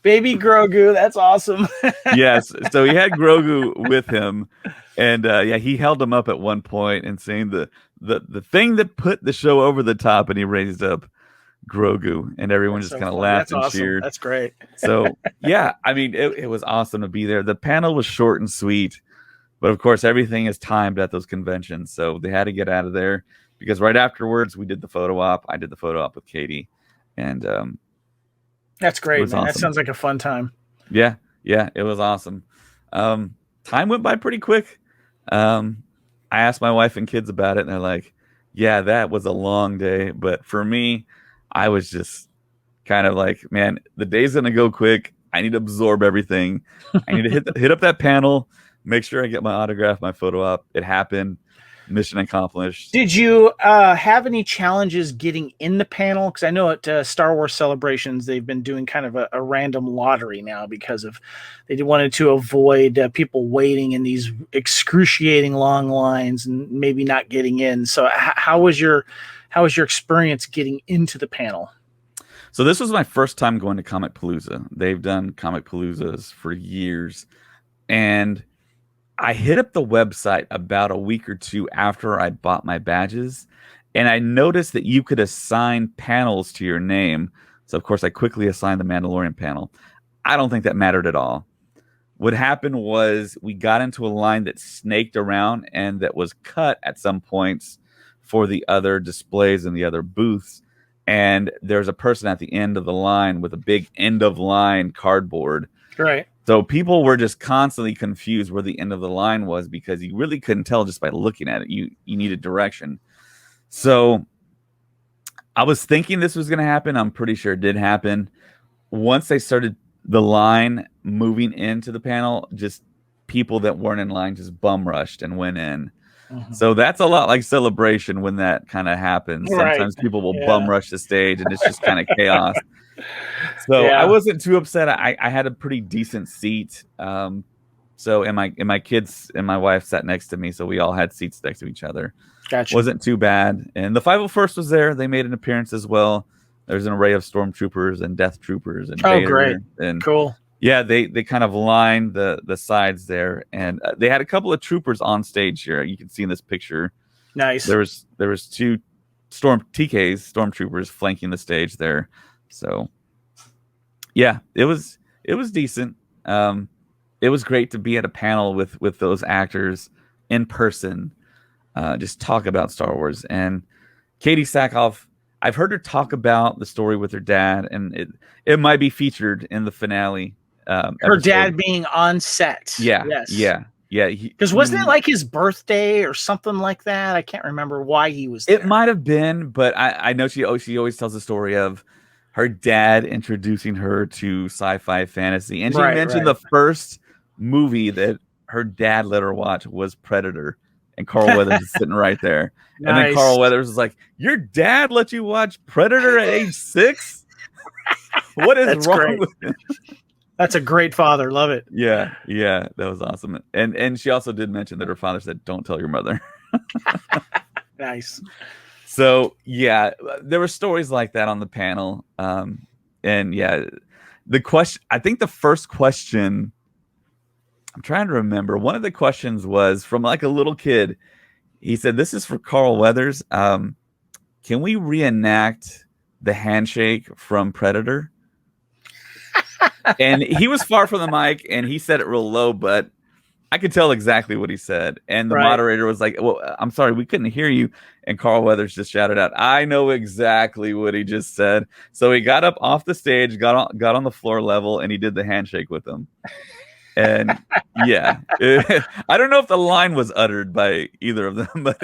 baby Grogu, that's awesome. Yes, so he had Grogu with him, and he held him up at one point and saying the thing that put the show over the top, and he raised up Grogu, and everyone just kind of laughed and cheered. That's great. So yeah, I mean, it was awesome to be there. The panel was short and sweet, but of course everything is timed at those conventions, so they had to get out of there because right afterwards we did the photo op. I did the photo op with Katee, and that's great, man. Awesome. That sounds like a fun time. Yeah, it was awesome. Time went by pretty quick. I asked my wife and kids about it, and they're like, yeah, that was a long day, but for me, I was just kind of like, man, the day's going to go quick. I need to absorb everything. I need to hit up that panel, make sure I get my autograph, my photo op. It happened. Mission accomplished. Did you have any challenges getting in the panel? Because I know at Star Wars Celebrations, they've been doing kind of a random lottery now because they wanted to avoid people waiting in these excruciating long lines and maybe not getting in. So how was your experience getting into the panel? So this was my first time going to Comicpalooza. They've done Comicpaloozas for years. And I hit up the website about a week or 2 after I bought my badges, and I noticed that you could assign panels to your name. So, of course, I quickly assigned the Mandalorian panel. I don't think that mattered at all. What happened was we got into a line that snaked around and that was cut at some points for the other displays and the other booths. and there's a person at the end of the line with a big end of line cardboard. Right. So people were just constantly confused where the end of the line was because you really couldn't tell just by looking at it. You needed direction. So I was thinking this was going to happen. I'm pretty sure it did happen. Once they started the line moving into the panel, just people that weren't in line just bum rushed and went in. So that's a lot like Celebration when that kind of happens. Right. Sometimes people will bum rush the stage and it's just kind of chaos. So Yeah. I wasn't too upset. I had a pretty decent seat. So and my kids and my wife sat next to me, so we all had seats next to each other. Gotcha. Wasn't too bad. And the 501st was there. They made an appearance as well. There's an array of stormtroopers and death troopers and Vader. Great. And Cool. yeah, they kind of lined the sides there, and they had a couple of troopers on stage here. You can see in this picture. Nice. There was 2 stormtroopers flanking the stage there. So yeah, it was decent. It was great to be at a panel with those actors in person, just talk about Star Wars. And Katee Sackhoff, I've heard her talk about the story with her dad, and it might be featured in the finale. Her episode. dad being on set. Yeah. Yes. Yeah. Because wasn't it like his birthday or something like that? I can't remember why he was there. It might have been, but I know she always tells the story of her dad introducing her to sci-fi fantasy. And she mentioned the first movie that her dad let her watch was Predator. And Carl Weathers is sitting right there. Nice. And then Carl Weathers is like, your dad let you watch Predator at age 6? What is That's wrong great. with him? That's a great father. Love it. Yeah, that was awesome. And she also did mention that her father said, don't tell your mother. Nice. So yeah, there were stories like that on the panel. And yeah, I think the first question, I'm trying to remember, one of the questions was from like a little kid. He said, this is for Carl Weathers. Can we reenact the handshake from Predator? And he was far from the mic and he said it real low, but I could tell exactly what he said. And the moderator was like, well, I'm sorry, we couldn't hear you. And Carl Weathers just shouted out, I know exactly what he just said. So he got up off the stage, got on the floor level, and he did the handshake with them. And yeah, I don't know if the line was uttered by either of them, but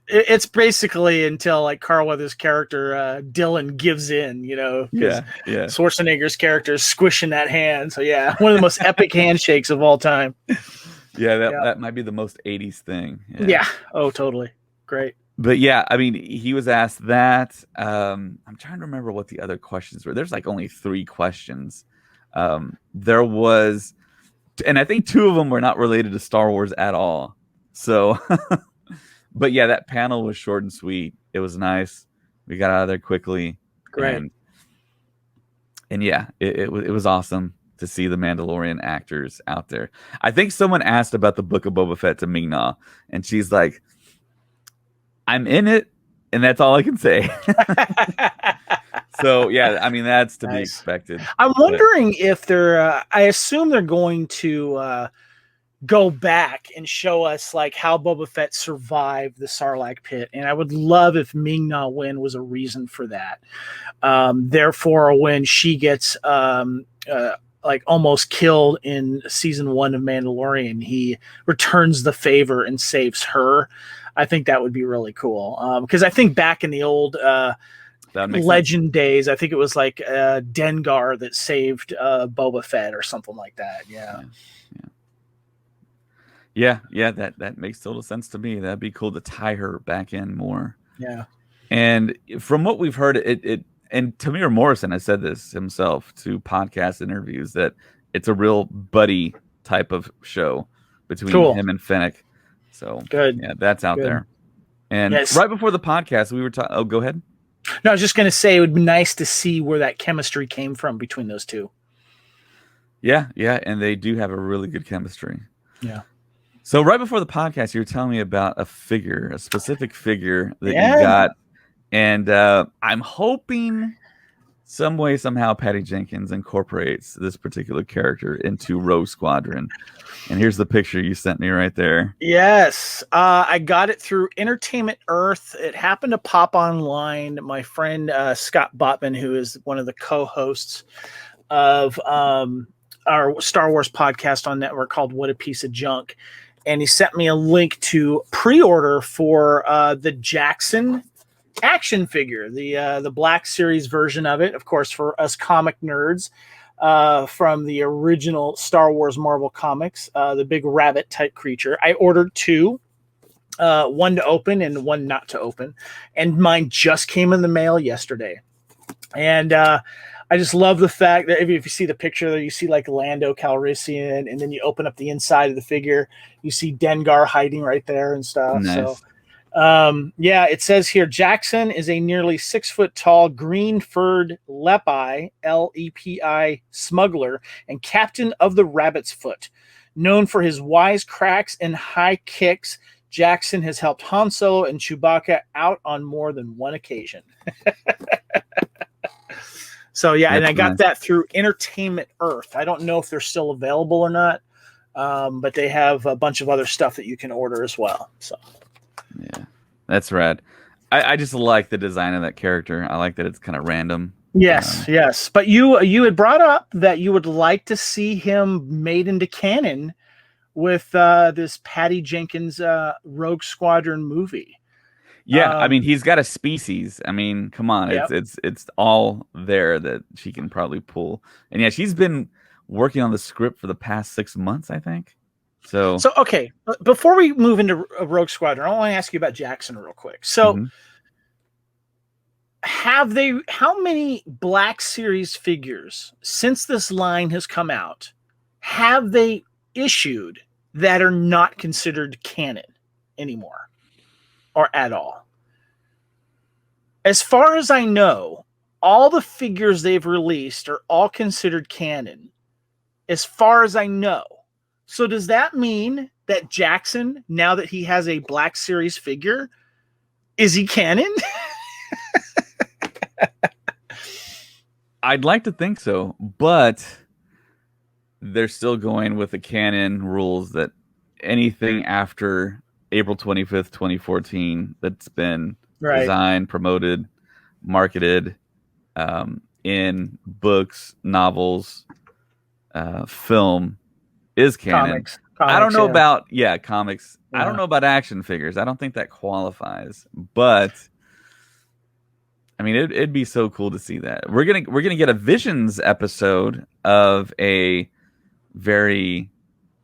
it's basically until like Carl Weathers' character Dylan gives in, yeah. Schwarzenegger's character is squishing that hand. So yeah, one of the most epic handshakes of all time. Yeah, that might be the most 80s thing. Yeah. Oh, totally. Great. But yeah, I mean, he was asked that. I'm trying to remember what the other questions were. There's like only 3 questions. There was, and I think 2 of them were not related to Star Wars at all. So, but yeah, that panel was short and sweet. It was nice. We got out of there quickly. Great. And yeah, it was awesome to see the Mandalorian actors out there. I think someone asked about the Book of Boba Fett to Ming-Na, and she's like, I'm in it, and that's all I can say. So yeah, I mean, that's to be expected. I'm wondering if they're I assume they're going to go back and show us like how Boba Fett survived the Sarlacc pit, and I would love if Ming-Na Wen was a reason for that. Therefore, when she gets like almost killed in season 1 of Mandalorian, he returns the favor and saves her. I think that would be really cool, because I think back in the old Legend days, I think it was like Dengar that saved Boba Fett or something like that. Yeah, that makes total sense to me. That'd be cool to tie her back in more. Yeah. And from what we've heard, and Tamir Morrison has said this himself to podcast interviews, that it's a real buddy type of show between him and Fennec. So good. Yeah, that's out there. And right before the podcast, we were talking. Oh, go ahead. No, I was just going to say it would be nice to see where that chemistry came from between those two. Yeah, and they do have a really good chemistry. Yeah. So right before the podcast, you were telling me about a specific figure that you got, and I'm hoping some way, somehow, Patty Jenkins incorporates this particular character into Rogue Squadron. And here's the picture you sent me right there. Yes, I got it through Entertainment Earth. It happened to pop online. My friend Scott Botman, who is one of the co-hosts of our Star Wars podcast on network called What a Piece of Junk, and he sent me a link to pre-order for the Jackson action figure, the Black Series version of it, of course, for us comic nerds, from the original Star Wars Marvel comics, the big rabbit type creature. I ordered 2, one to open and one not to open, and mine just came in the mail yesterday. And I just love the fact that if you see the picture there, you see like Lando Calrissian, and then you open up the inside of the figure, you see Dengar hiding right there and stuff. Nice. So yeah, it says here, Jackson is a nearly 6 foot tall green furred Lepi, Lepi smuggler and captain of the Rabbit's Foot. Known for his wise cracks and high kicks, Jackson has helped Han Solo and Chewbacca out on more than one occasion. So yeah, and I got that through Entertainment Earth. I don't know if they're still available or not, but they have a bunch of other stuff that you can order as well. So yeah, that's rad. I just like the design of that character. I like that it's kind of random. Yes, yes. But you had brought up that you would like to see him made into canon with this Patty Jenkins Rogue Squadron movie. Yeah, I mean, he's got a species. I mean, come on, Yep. it's all there that she can probably pull. And yeah, she's been working on the script for the past 6 months, I think. So okay, before we move into Rogue Squadron, I want to ask you about Jackson real quick. So, how many Black Series figures since this line has come out have they issued that are not considered canon anymore or at all? As far as I know, all the figures they've released are all considered canon, as far as I know. So does that mean that Jackson, now that he has a Black Series figure, is he canon? I'd like to think so, but they're still going with the canon rules that anything after April 25th, 2014 that's been designed, promoted, marketed in books, novels, film is canon. Comics, I don't know about comics. Yeah. I don't know about action figures. I don't think that qualifies. But I mean, it'd be so cool to see that. We're gonna get a Visions episode of a very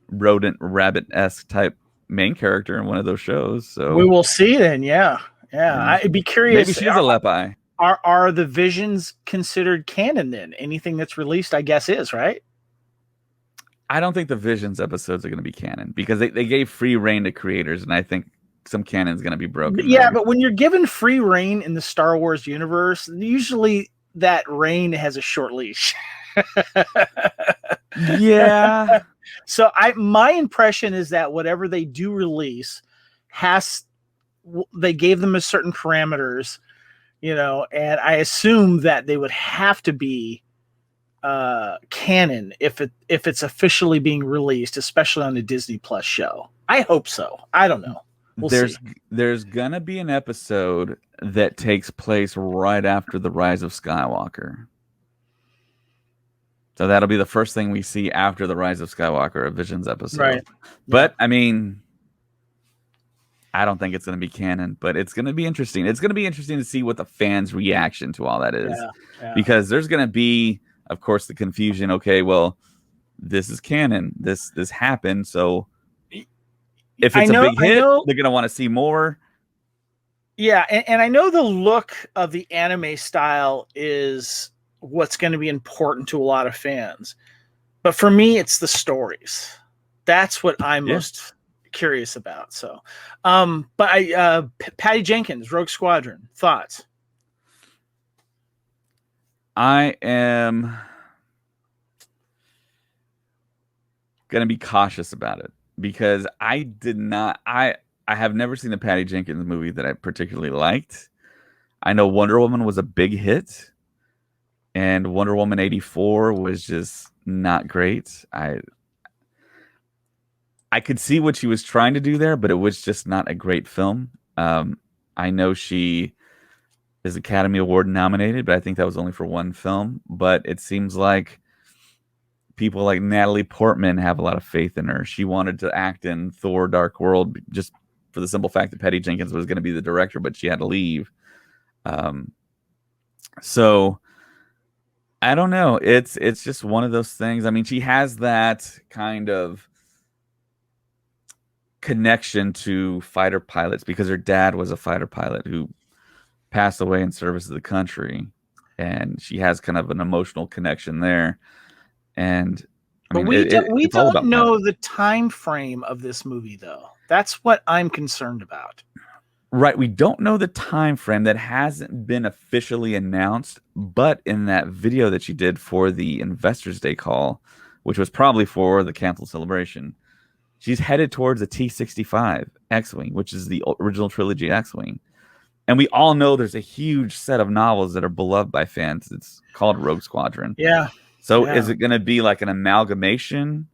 rodent rabbit-esque type main character in one of those shows. So we will see then. Yeah. I'd be curious. Maybe she's a Lepi. Are the Visions considered canon then? Anything that's released, I guess, is, right? I don't think the Visions episodes are going to be canon because they gave free reign to creators, and I think some canon is going to be broken. Yeah, but when you're given free reign in the Star Wars universe, usually that reign has a short leash. Yeah. So my impression is that whatever they do release they gave them a certain parameters, and I assume that they would have to be canon if it's officially being released, especially on the Disney Plus show. I hope so. I don't know. There's gonna be an episode that takes place right after the Rise of Skywalker. So that'll be the first thing we see after the Rise of Skywalker, a Visions episode. Right. But I mean, I don't think it's going to be canon, but it's going to be interesting. It's going to be interesting to see what the fans' reaction to all that is. Yeah. Because there's going to be, of course, the confusion. Okay, well, this is canon. This happened. So if it's a big hit, they're going to want to see more. Yeah, and I know the look of the anime style is what's going to be important to a lot of fans. But for me, it's the stories. That's what I'm most curious about. So, but Patty Jenkins, Rogue Squadron, thoughts? I am going to be cautious about it because I have never seen the Patty Jenkins movie that I particularly liked. I know Wonder Woman was a big hit. and Wonder Woman 84 was just not great. I could see what she was trying to do there, but it was just not a great film. I know she is Academy Award nominated, but I think that was only for one film. But it seems like people like Natalie Portman have a lot of faith in her. She wanted to act in Thor: Dark World just for the simple fact that Patty Jenkins was going to be the director, but she had to leave. So I don't know. It's just one of those things. I mean, she has that kind of connection to fighter pilots because her dad was a fighter pilot who passed away in service of the country, and she has kind of an emotional connection there. And I mean, we it's all don't about know pilots. the time frame of this movie, though. That's what I'm concerned about. Right, we don't know the time frame. That hasn't been officially announced, but in that video that she did for the Investors Day call, which was probably for the canceled celebration, she's headed towards a T-65 X-Wing, which is the original trilogy X-Wing. And we all know there's a huge set of novels that are beloved by fans. It's called Rogue Squadron. Yeah. So Yeah. is it going to be like an amalgamation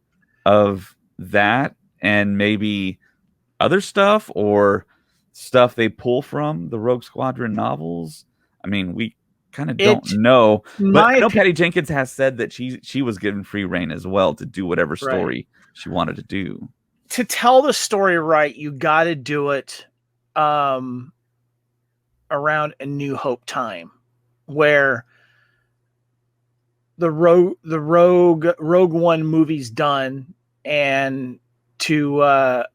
of that and maybe other stuff, or stuff they pull from the Rogue Squadron novels? I mean, we kind of don't know. But I know Patty Jenkins has said that she was given free reign as well to do whatever story she wanted to do. To tell the story right, you got to do it around A New Hope time, where the Rogue One movie's done, and to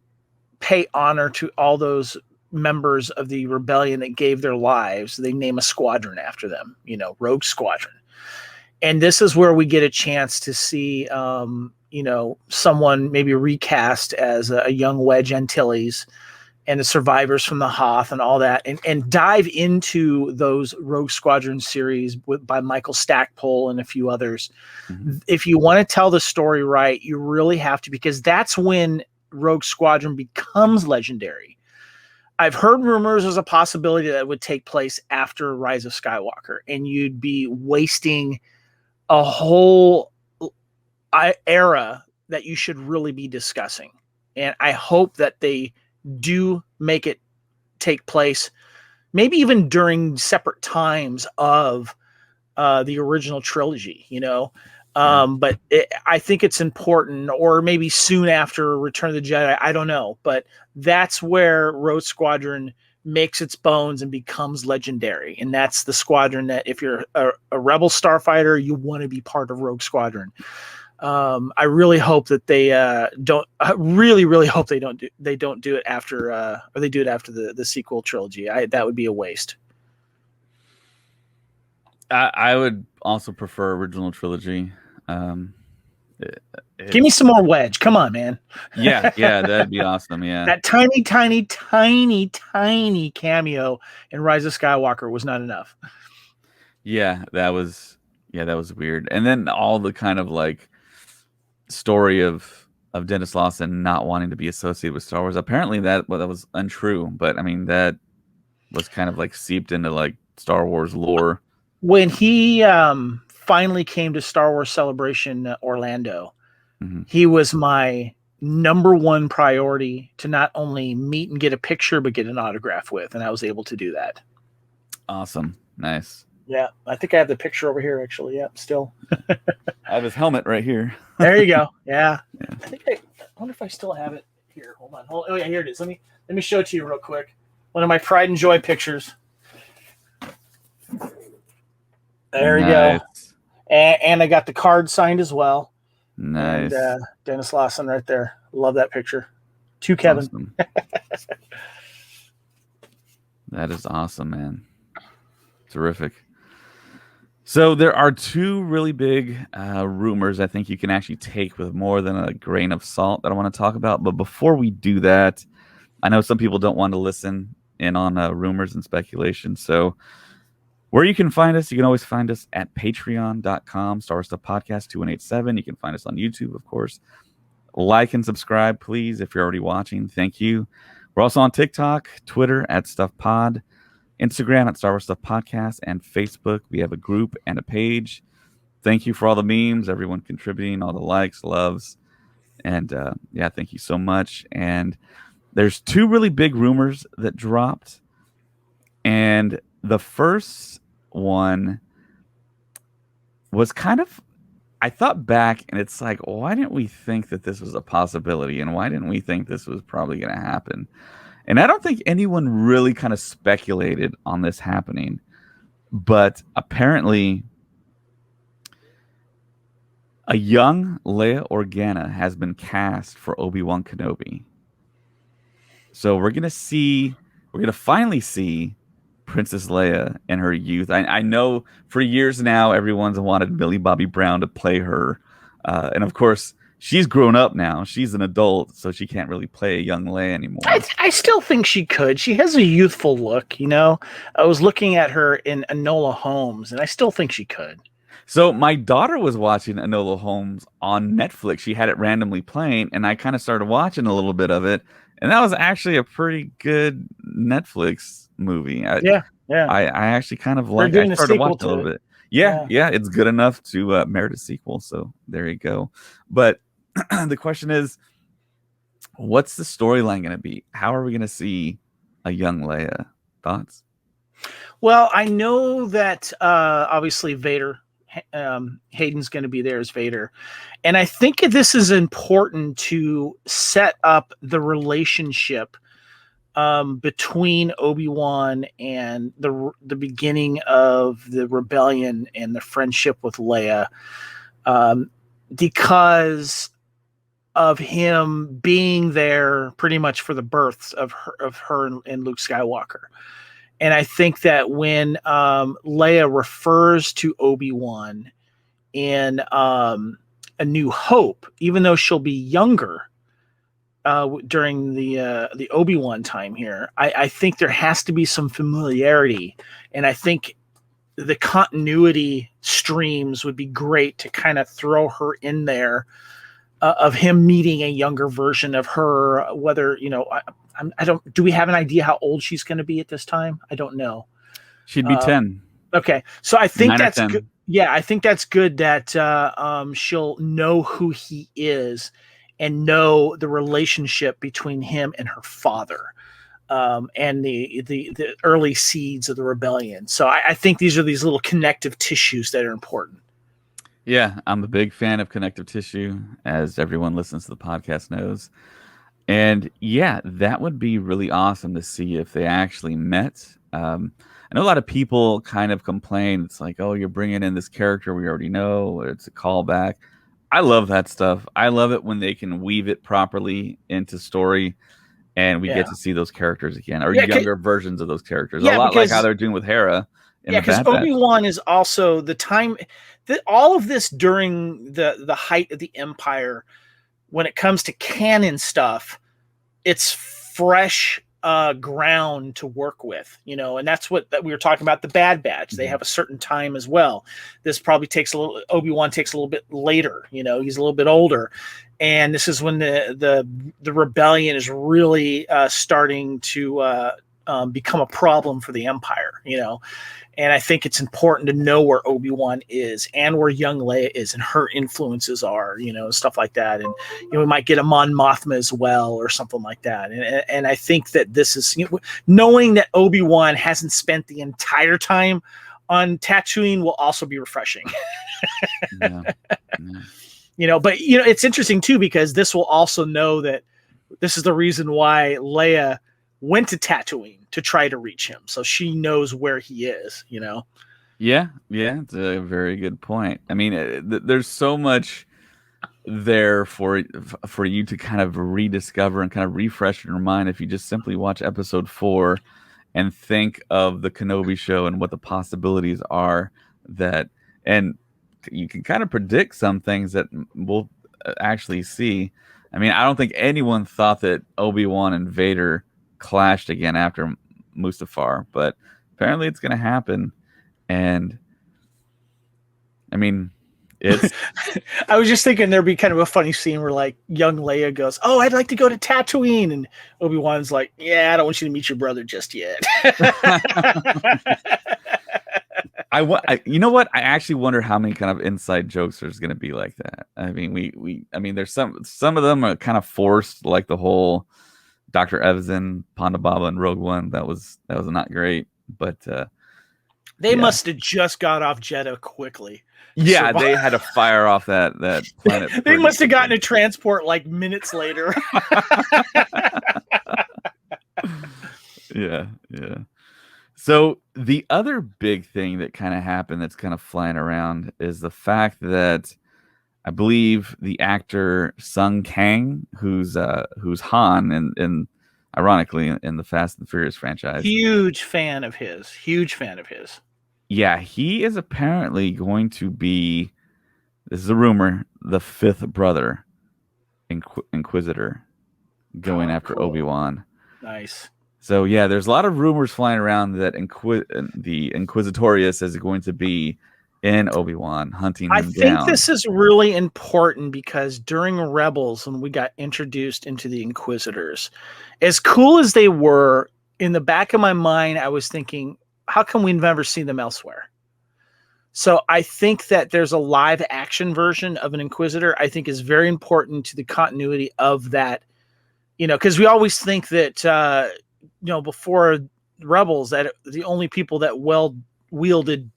pay honor to all those members of the rebellion that gave their lives, they name a squadron after them, Rogue Squadron. And this is where we get a chance to see, someone maybe recast as a young Wedge Antilles and the survivors from the Hoth and all that, and dive into those Rogue Squadron series by Michael Stackpole and a few others. Mm-hmm. If you want to tell the story right, you really have to, because that's when Rogue Squadron becomes legendary. I've heard rumors there's a possibility that it would take place after Rise of Skywalker, and you'd be wasting a whole era that you should really be discussing. And I hope that they do make it take place, maybe even during separate times of the original trilogy, But I think it's important, or maybe soon after Return of the Jedi. I don't know, but that's where Rogue Squadron makes its bones and becomes legendary. And that's the squadron that, if you're a Rebel starfighter, you want to be part of Rogue Squadron. I really hope that they don't. I really, really hope they don't do it after, or they do it after the sequel trilogy. That would be a waste. I would also prefer original trilogy. Give me some more Wedge. Come on, man. Yeah, that'd be awesome. Yeah, that tiny, tiny, tiny, tiny cameo in Rise of Skywalker was not enough. Yeah, that was weird. And then all the kind of like story of Dennis Lawson not wanting to be associated with Star Wars. Apparently that was untrue, but I mean that was kind of like seeped into like Star Wars lore. When he finally came to Star Wars Celebration Orlando, mm-hmm. he was my number one priority to not only meet and get a picture, but get an autograph with, and I was able to do that. Awesome. Nice. Yeah, I think I have the picture over here, actually. Yeah, still. I have his helmet right here. There you go. Yeah. I wonder if I still have it here. Hold on. Oh yeah, here it is. Let me show it to you real quick. One of my pride and joy pictures. There you go. And I got the card signed as well. Nice. And Dennis Lawson right there. Love that picture. To Kevin. Awesome. That is awesome, man. Terrific. So there are two really big rumors I think you can actually take with more than a grain of salt that I want to talk about. But before we do that, I know some people don't want to listen in on rumors and speculation. So where you can find us, you can always find us at patreon.com, Star Wars Stuff Podcast 2187. You can find us on YouTube, of course. Like and subscribe, please, if you're already watching. Thank you. We're also on TikTok, Twitter, at StuffPod. Instagram at Star Wars Stuff Podcast, and Facebook. We have a group and a page. Thank you for all the memes, everyone contributing, all the likes, loves, and thank you so much. And there's 2 really big rumors that dropped, and the first one was kind of, I thought back, and it's like, why didn't we think that this was a possibility, and why didn't we think this was probably going to happen? And I don't think anyone really kind of speculated on this happening, but apparently a young Leia Organa has been cast for Obi-Wan Kenobi. So we're going to finally see Princess Leia in her youth. I know for years now everyone's wanted Millie Bobby Brown to play her. And of course, she's grown up now. She's an adult, so she can't really play a young Leia anymore. I still think she could. She has a youthful look, you know? I was looking at her in Enola Holmes, and I still think she could. So my daughter was watching Enola Holmes on Netflix. She had it randomly playing, and I kind of started watching a little bit of it. And that was actually a pretty good Netflix movie. I actually kind of like. I started watching a little bit. Yeah, it's good enough to merit a sequel. So there you go. But the question is, what's the storyline going to be? How are we going to see a young Leia? Thoughts? Well, I know that obviously Vader, Hayden's going to be there as Vader. And I think this is important to set up the relationship between Obi-Wan and the beginning of the rebellion and the friendship with Leia, because of him being there pretty much for the births of her and Luke Skywalker. And I think that when Leia refers to Obi-Wan in A New Hope, even though she'll be younger during the Obi-Wan time here, I think there has to be some familiarity. And I think the continuity streams would be great to kind of throw her in there, of him meeting a younger version of her, whether, you know, I don't, do we have an idea how old she's going to be at this time? I don't know. She'd be 10. Okay. So I think 9 or that's 10. good. Yeah. I think that's good that she'll know who he is and know the relationship between him and her father, and the early seeds of the rebellion. So I think these are these little connective tissues that are important. Yeah, I'm a big fan of connective tissue, as everyone listens to the podcast knows. And yeah, that would be really awesome to see if they actually met. I know a lot of people kind of complain. It's like, oh, you're bringing in this character we already know. It's a callback. I love that stuff. I love it when they can weave it properly into story, and we get to see those characters again, or younger versions of those characters. A lot like how they're doing with Hera. Yeah, because Obi-Wan is also the time that all of this during the height of the Empire, when it comes to canon stuff, it's fresh ground to work with, you know, and that's what that we were talking about. The Bad Batch, they have a certain time as well. This probably takes Obi-Wan takes a little bit later, you know, he's a little bit older, and this is when the rebellion is really starting to become a problem for the Empire, you know. And I think it's important to know where Obi-Wan is and where young Leia is and her influences are, you know, stuff like that. And, you know, we might get a Mon Mothma as well or something like that. And I think that this is, you know, knowing that Obi-Wan hasn't spent the entire time on Tatooine will also be refreshing. You know, but, you know, it's interesting too, because this will also know that this is the reason why Leia went to Tatooine to try to reach him, so she knows where he is, you know. Yeah, it's a very good point. I mean, there's so much there for you to kind of rediscover and kind of refresh in your mind if you just simply watch episode 4 and think of the Kenobi show and what the possibilities are, that, and you can kind of predict some things that we'll actually see. I mean, I don't think anyone thought that Obi-Wan and Vader clashed again after Mustafar, but apparently it's going to happen. And I mean, It's I was just thinking there'd be kind of a funny scene where like young Leia goes, "Oh, I'd like to go to Tatooine," and Obi-Wan's like, "Yeah, I don't want you to meet your brother just yet." you know what? I actually wonder how many kind of inside jokes there's going to be like that. I mean, I mean, there's some of them are kind of forced, like the whole Dr. Evazan, Ponda Baba, and Rogue One. That was not great, but they must have just got off Jeddah quickly. Yeah, they had to fire off that planet. They must have gotten a transport like minutes later. Yeah. So the other big thing that kind of happened that's kind of flying around is the fact that I believe the actor Sung Kang, who's Han in ironically in the Fast and Furious franchise. Huge fan of his. Yeah, he is apparently going to be, this is a rumor, the fifth brother Inquisitor going after cool. Obi-Wan. Nice. So yeah, there's a lot of rumors flying around that the Inquisitorius is going to be in Obi-Wan hunting him down. I think this is really important because during Rebels, when we got introduced into the Inquisitors, as cool as they were, in the back of my mind, I was thinking, how come we've never seen them elsewhere? So I think that there's a live action version of an Inquisitor, I think is very important to the continuity of that, because we always think that, before Rebels, that the only people that wielded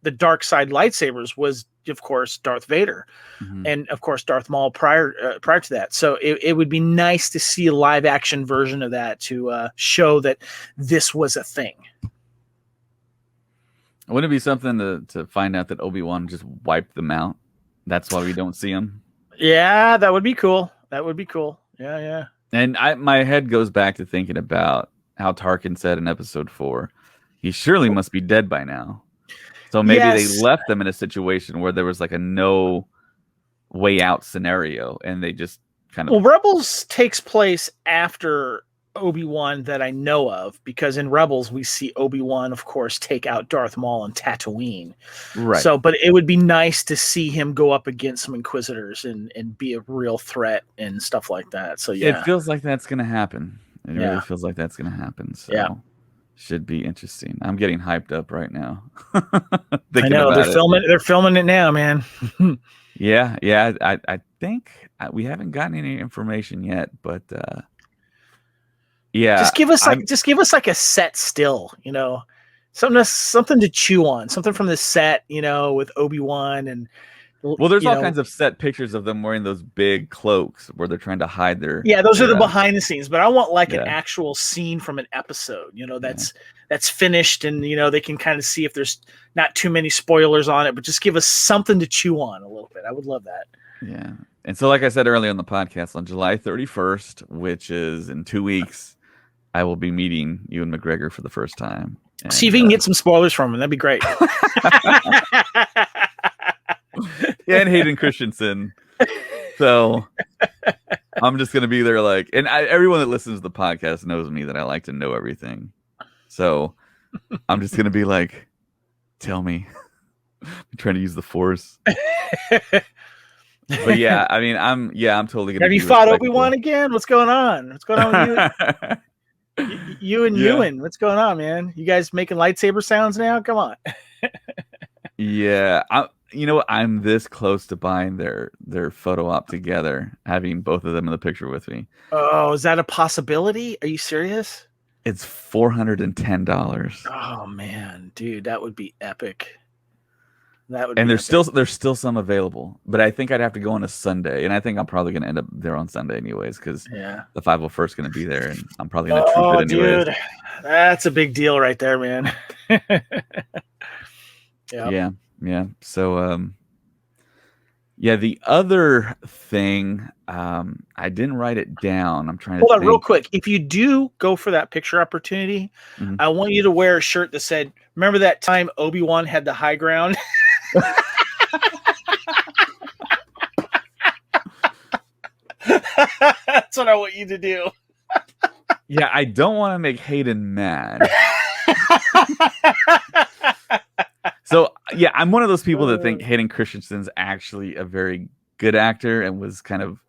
the dark side lightsabers was, of course, Darth Vader, and of course Darth Maul prior to that. So it would be nice to see a live action version of that to show that this was a thing. Wouldn't it be something to find out that Obi-Wan just wiped them out? That's why we don't see him. Yeah, that would be cool. Yeah. And my head goes back to thinking about how Tarkin said in Episode 4, he surely must be dead by now. So maybe they left them in a situation where there was like a no way out scenario, and they just kind of. Well, Rebels takes place after Obi-Wan that I know of, because in Rebels we see Obi-Wan, of course, take out Darth Maul on Tatooine. Right. So, but it would be nice to see him go up against some Inquisitors and be a real threat and stuff like that. So yeah, it feels like that's going to happen. It really feels like that's going to happen. So should be interesting. I'm getting hyped up right now. I know they're filming it now, man. Yeah. I think we haven't gotten any information yet, but yeah, just give us like a set still, something to chew on, something from the set, with Obi-Wan and. Well, there's all kinds of set pictures of them wearing those big cloaks where they're trying to hide their. Yeah, those are the behind the scenes, but I want like an actual scene from an episode, that's finished, and they can kind of see if there's not too many spoilers on it, but just give us something to chew on a little bit. I would love that. Yeah. And so, like I said earlier on the podcast, on July 31st, which is in 2 weeks, I will be meeting Ewan McGregor for the first time. And, see if we can get some spoilers from him. That'd be great. Yeah, and Hayden Christensen. So I'm just gonna be there, like, and everyone that listens to the podcast knows me that I like to know everything. So I'm just gonna be like, tell me. I'm trying to use the Force. But yeah, I mean, I'm totally gonna. Have you fought Obi-Wan again? What's going on? What's going on with you? You and Ewan, what's going on, man? You guys making lightsaber sounds now? Come on. Yeah, I'm this close to buying their photo op together, having both of them in the picture with me. Oh, is that a possibility? Are you serious? It's $410. Oh man, dude, that would be epic. And there's still some available, but I think I'd have to go on a Sunday, and I think I'm probably gonna end up there on Sunday anyways, because the 501st is gonna be there, and I'm probably gonna troop it anyways. Dude, that's a big deal right there, man. Yeah. So, the other thing, I didn't write it down. I'm trying to hold on real quick. If you do go for that picture opportunity, I want you to wear a shirt that said, "Remember that time Obi-Wan had the high ground?" That's what I want you to do. Yeah, I don't want to make Hayden mad. So, Yeah, I'm one of those people that think Hayden Christensen's actually a very good actor and was kind of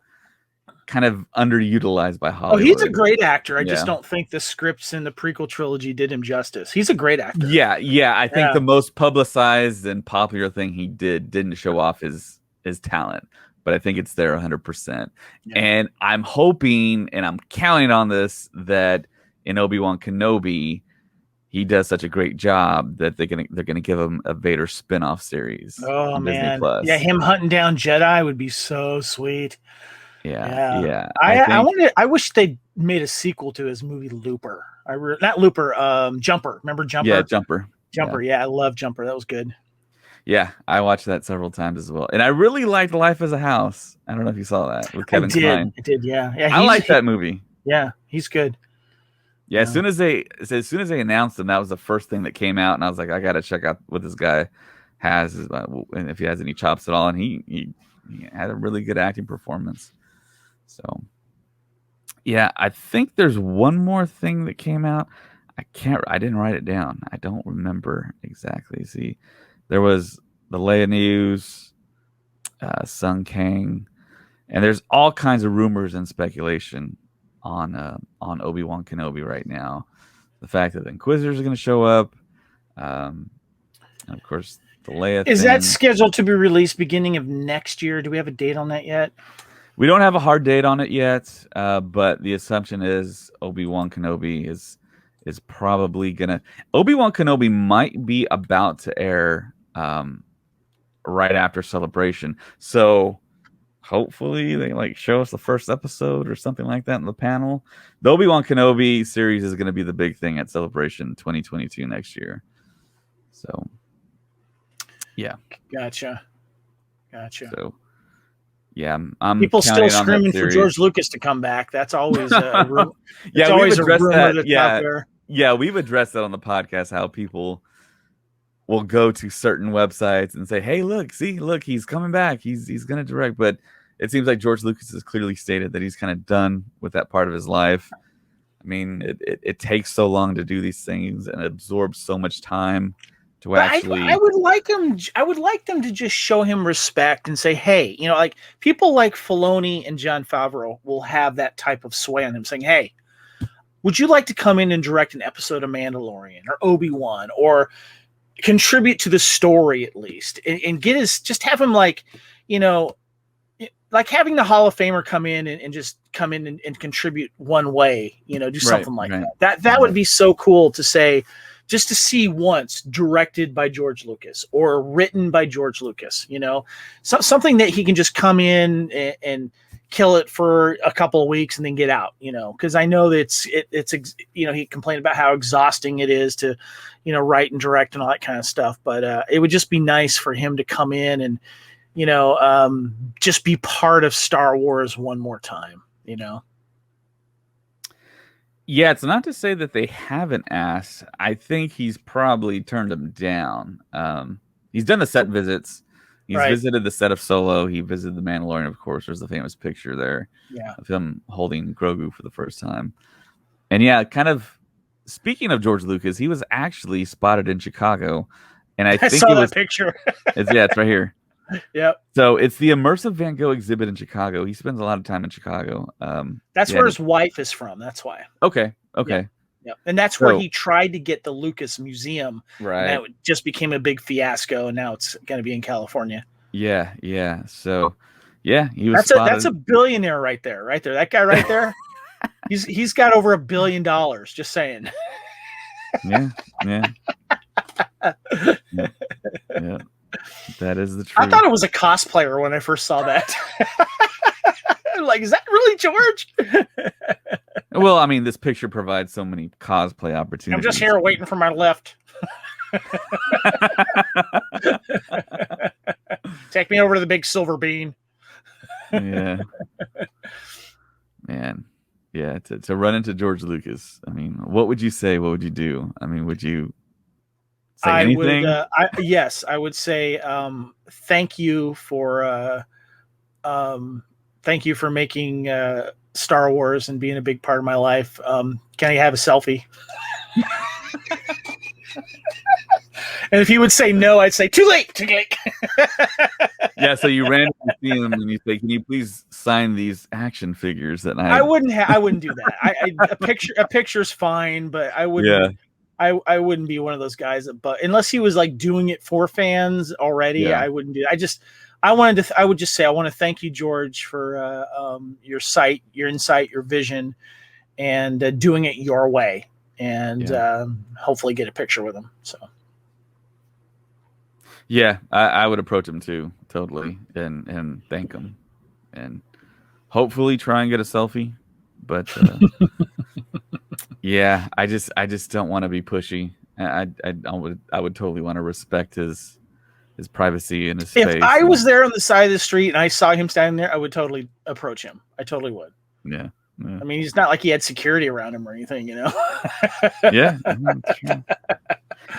underutilized by Hollywood. Oh, he's a great actor. I just don't think the scripts in the prequel trilogy did him justice. He's a great actor. Yeah. I think the most publicized and popular thing he didn't show off his talent, but I think it's there 100%. Yeah. And I'm hoping and I'm counting on this that in Obi-Wan Kenobi, he does such a great job that they're gonna give him a Vader spin-off series. Oh man, yeah, him hunting down Jedi would be so sweet. Yeah. I wish they made a sequel to his movie Looper. Not Looper, Jumper. Remember Jumper? Yeah, Jumper. Yeah, I love Jumper. That was good. Yeah, I watched that several times as well, and I really liked Life as a House. I don't know if you saw that with Kevin Kline. I did. Yeah. I like that movie. Yeah, he's good. Yeah, as soon as they announced him, that was the first thing that came out, and I was like, I got to check out what this guy has, and if he has any chops at all. And he had a really good acting performance. So, yeah, I think there's one more thing that came out. I didn't write it down. I don't remember exactly. See, there was the Leia news, Sung Kang, and there's all kinds of rumors and speculation on Obi-Wan Kenobi right now. The fact that the Inquisitors are going to show up, and of course the Leia is that scheduled to be released beginning of next year? Do we have a date on that yet? We don't have a hard date on it yet, but the assumption is Obi-Wan Kenobi is probably gonna. Obi-Wan Kenobi might be about to air right after Celebration, so hopefully they show us the first episode or something like that in the panel. The Obi-Wan Kenobi series is going to be the big thing at Celebration 2022 next year. So, yeah, gotcha. So. Yeah, I'm people still screaming for George Lucas to come back. That's always a rumor. Yeah, always we've addressed that. Out there. Yeah, we've addressed that on the podcast. How people will go to certain websites and say, "Hey, look, he's coming back. He's going to direct." But it seems like George Lucas has clearly stated that he's kind of done with that part of his life. I mean, it takes so long to do these things and it absorbs so much time. I would like them to just show him respect and say, hey, like people like Filoni and Jon Favreau will have that type of sway on him saying, hey, would you like to come in and direct an episode of Mandalorian or Obi-Wan or contribute to the story at least and just have him like having the Hall of Famer come in and just come in and contribute one way, do something like that. That would be so cool to say, just to see once directed by George Lucas or written by George Lucas, something that he can just come in and kill it for a couple of weeks and then get out, because I know that it's he complained about how exhausting it is to, write and direct and all that kind of stuff. But it would just be nice for him to come in and, just be part of Star Wars one more time, Yeah, it's not to say that they haven't asked. I think he's probably turned them down. He's done the set visits. He's visited the set of Solo. He visited the Mandalorian, of course. There's the famous picture there of him holding Grogu for the first time. And yeah, kind of speaking of George Lucas, he was actually spotted in Chicago. And I think saw that picture. It's right here. Yep. So it's the Immersive Van Gogh exhibit in Chicago. He spends a lot of time in Chicago. That's where his wife is from. That's why. Okay. Yeah. And that's where he tried to get the Lucas Museum. Right. And it just became a big fiasco, and now it's going to be in California. Yeah. So, yeah, he was. That's a billionaire right there. That guy right there. he's got over $1 billion. Just saying. Yeah. That is the truth. I thought it was a cosplayer when I first saw that. Like, is that really George? Well, I mean, this picture provides so many cosplay opportunities. I'm just here waiting for my lift. Take me over to the big silver bean. Yeah. Man. Yeah, to run into George Lucas. I mean, what would you say? What would you do? I mean, would you say anything? Yes, I would say thank you for making Star Wars and being a big part of my life. Can I have a selfie? And if he would say no, I'd say too late. Yeah, so you randomly see him and you say, "Can you please sign these action figures that I wouldn't do that. A picture's fine, but I wouldn't. Yeah. I wouldn't be one of those guys. But unless he was like doing it for fans already, Yeah. I wouldn't do it. I would just say I want to thank you, George, for your insight, your vision, and doing it your way, and hopefully get a picture with him. So. Yeah, I would approach him too, totally, and thank him, and hopefully try and get a selfie. But yeah, I just don't want to be pushy. I would totally want to respect his privacy and his space. If I was there on the side of the street and I saw him standing there, I would totally approach him. I totally would. Yeah. I mean, he's not like he had security around him or anything, you know? Yeah. That's true.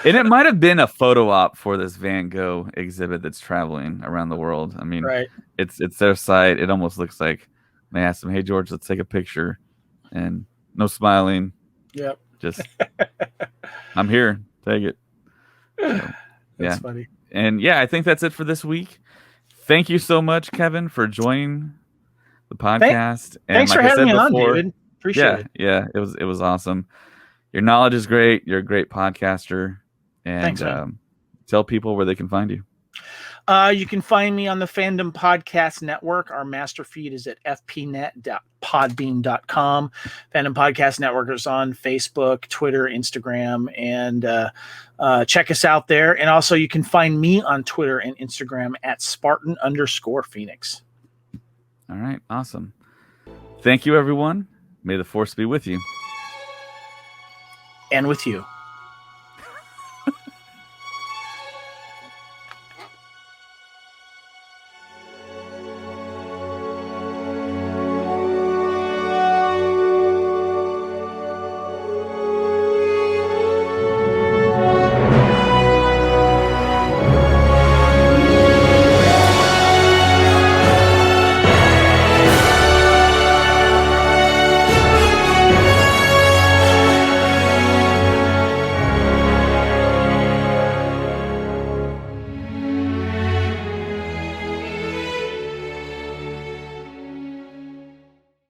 And it might have been a photo op for this Van Gogh exhibit that's traveling around the world. I mean, right. It's their site. It almost looks like they asked him, "Hey, George, let's take a picture." And no smiling. Yep. Just, I'm here. Take it. So, that's funny. And yeah, I think that's it for this week. Thank you so much, Kevin, for joining the podcast. Thanks for having me on, David. Appreciate it. Yeah, it was awesome. Your knowledge is great. You're a great podcaster. And Thanks, tell people where they can find you. You can find me on the Fandom Podcast Network. Our master feed is at fpnet.podbean.com. Fandom Podcast Network is on Facebook, Twitter, Instagram, and check us out there. And also you can find me on Twitter and Instagram at Spartan_Phoenix. All right. Awesome. Thank you, everyone. May the force be with you. And with you.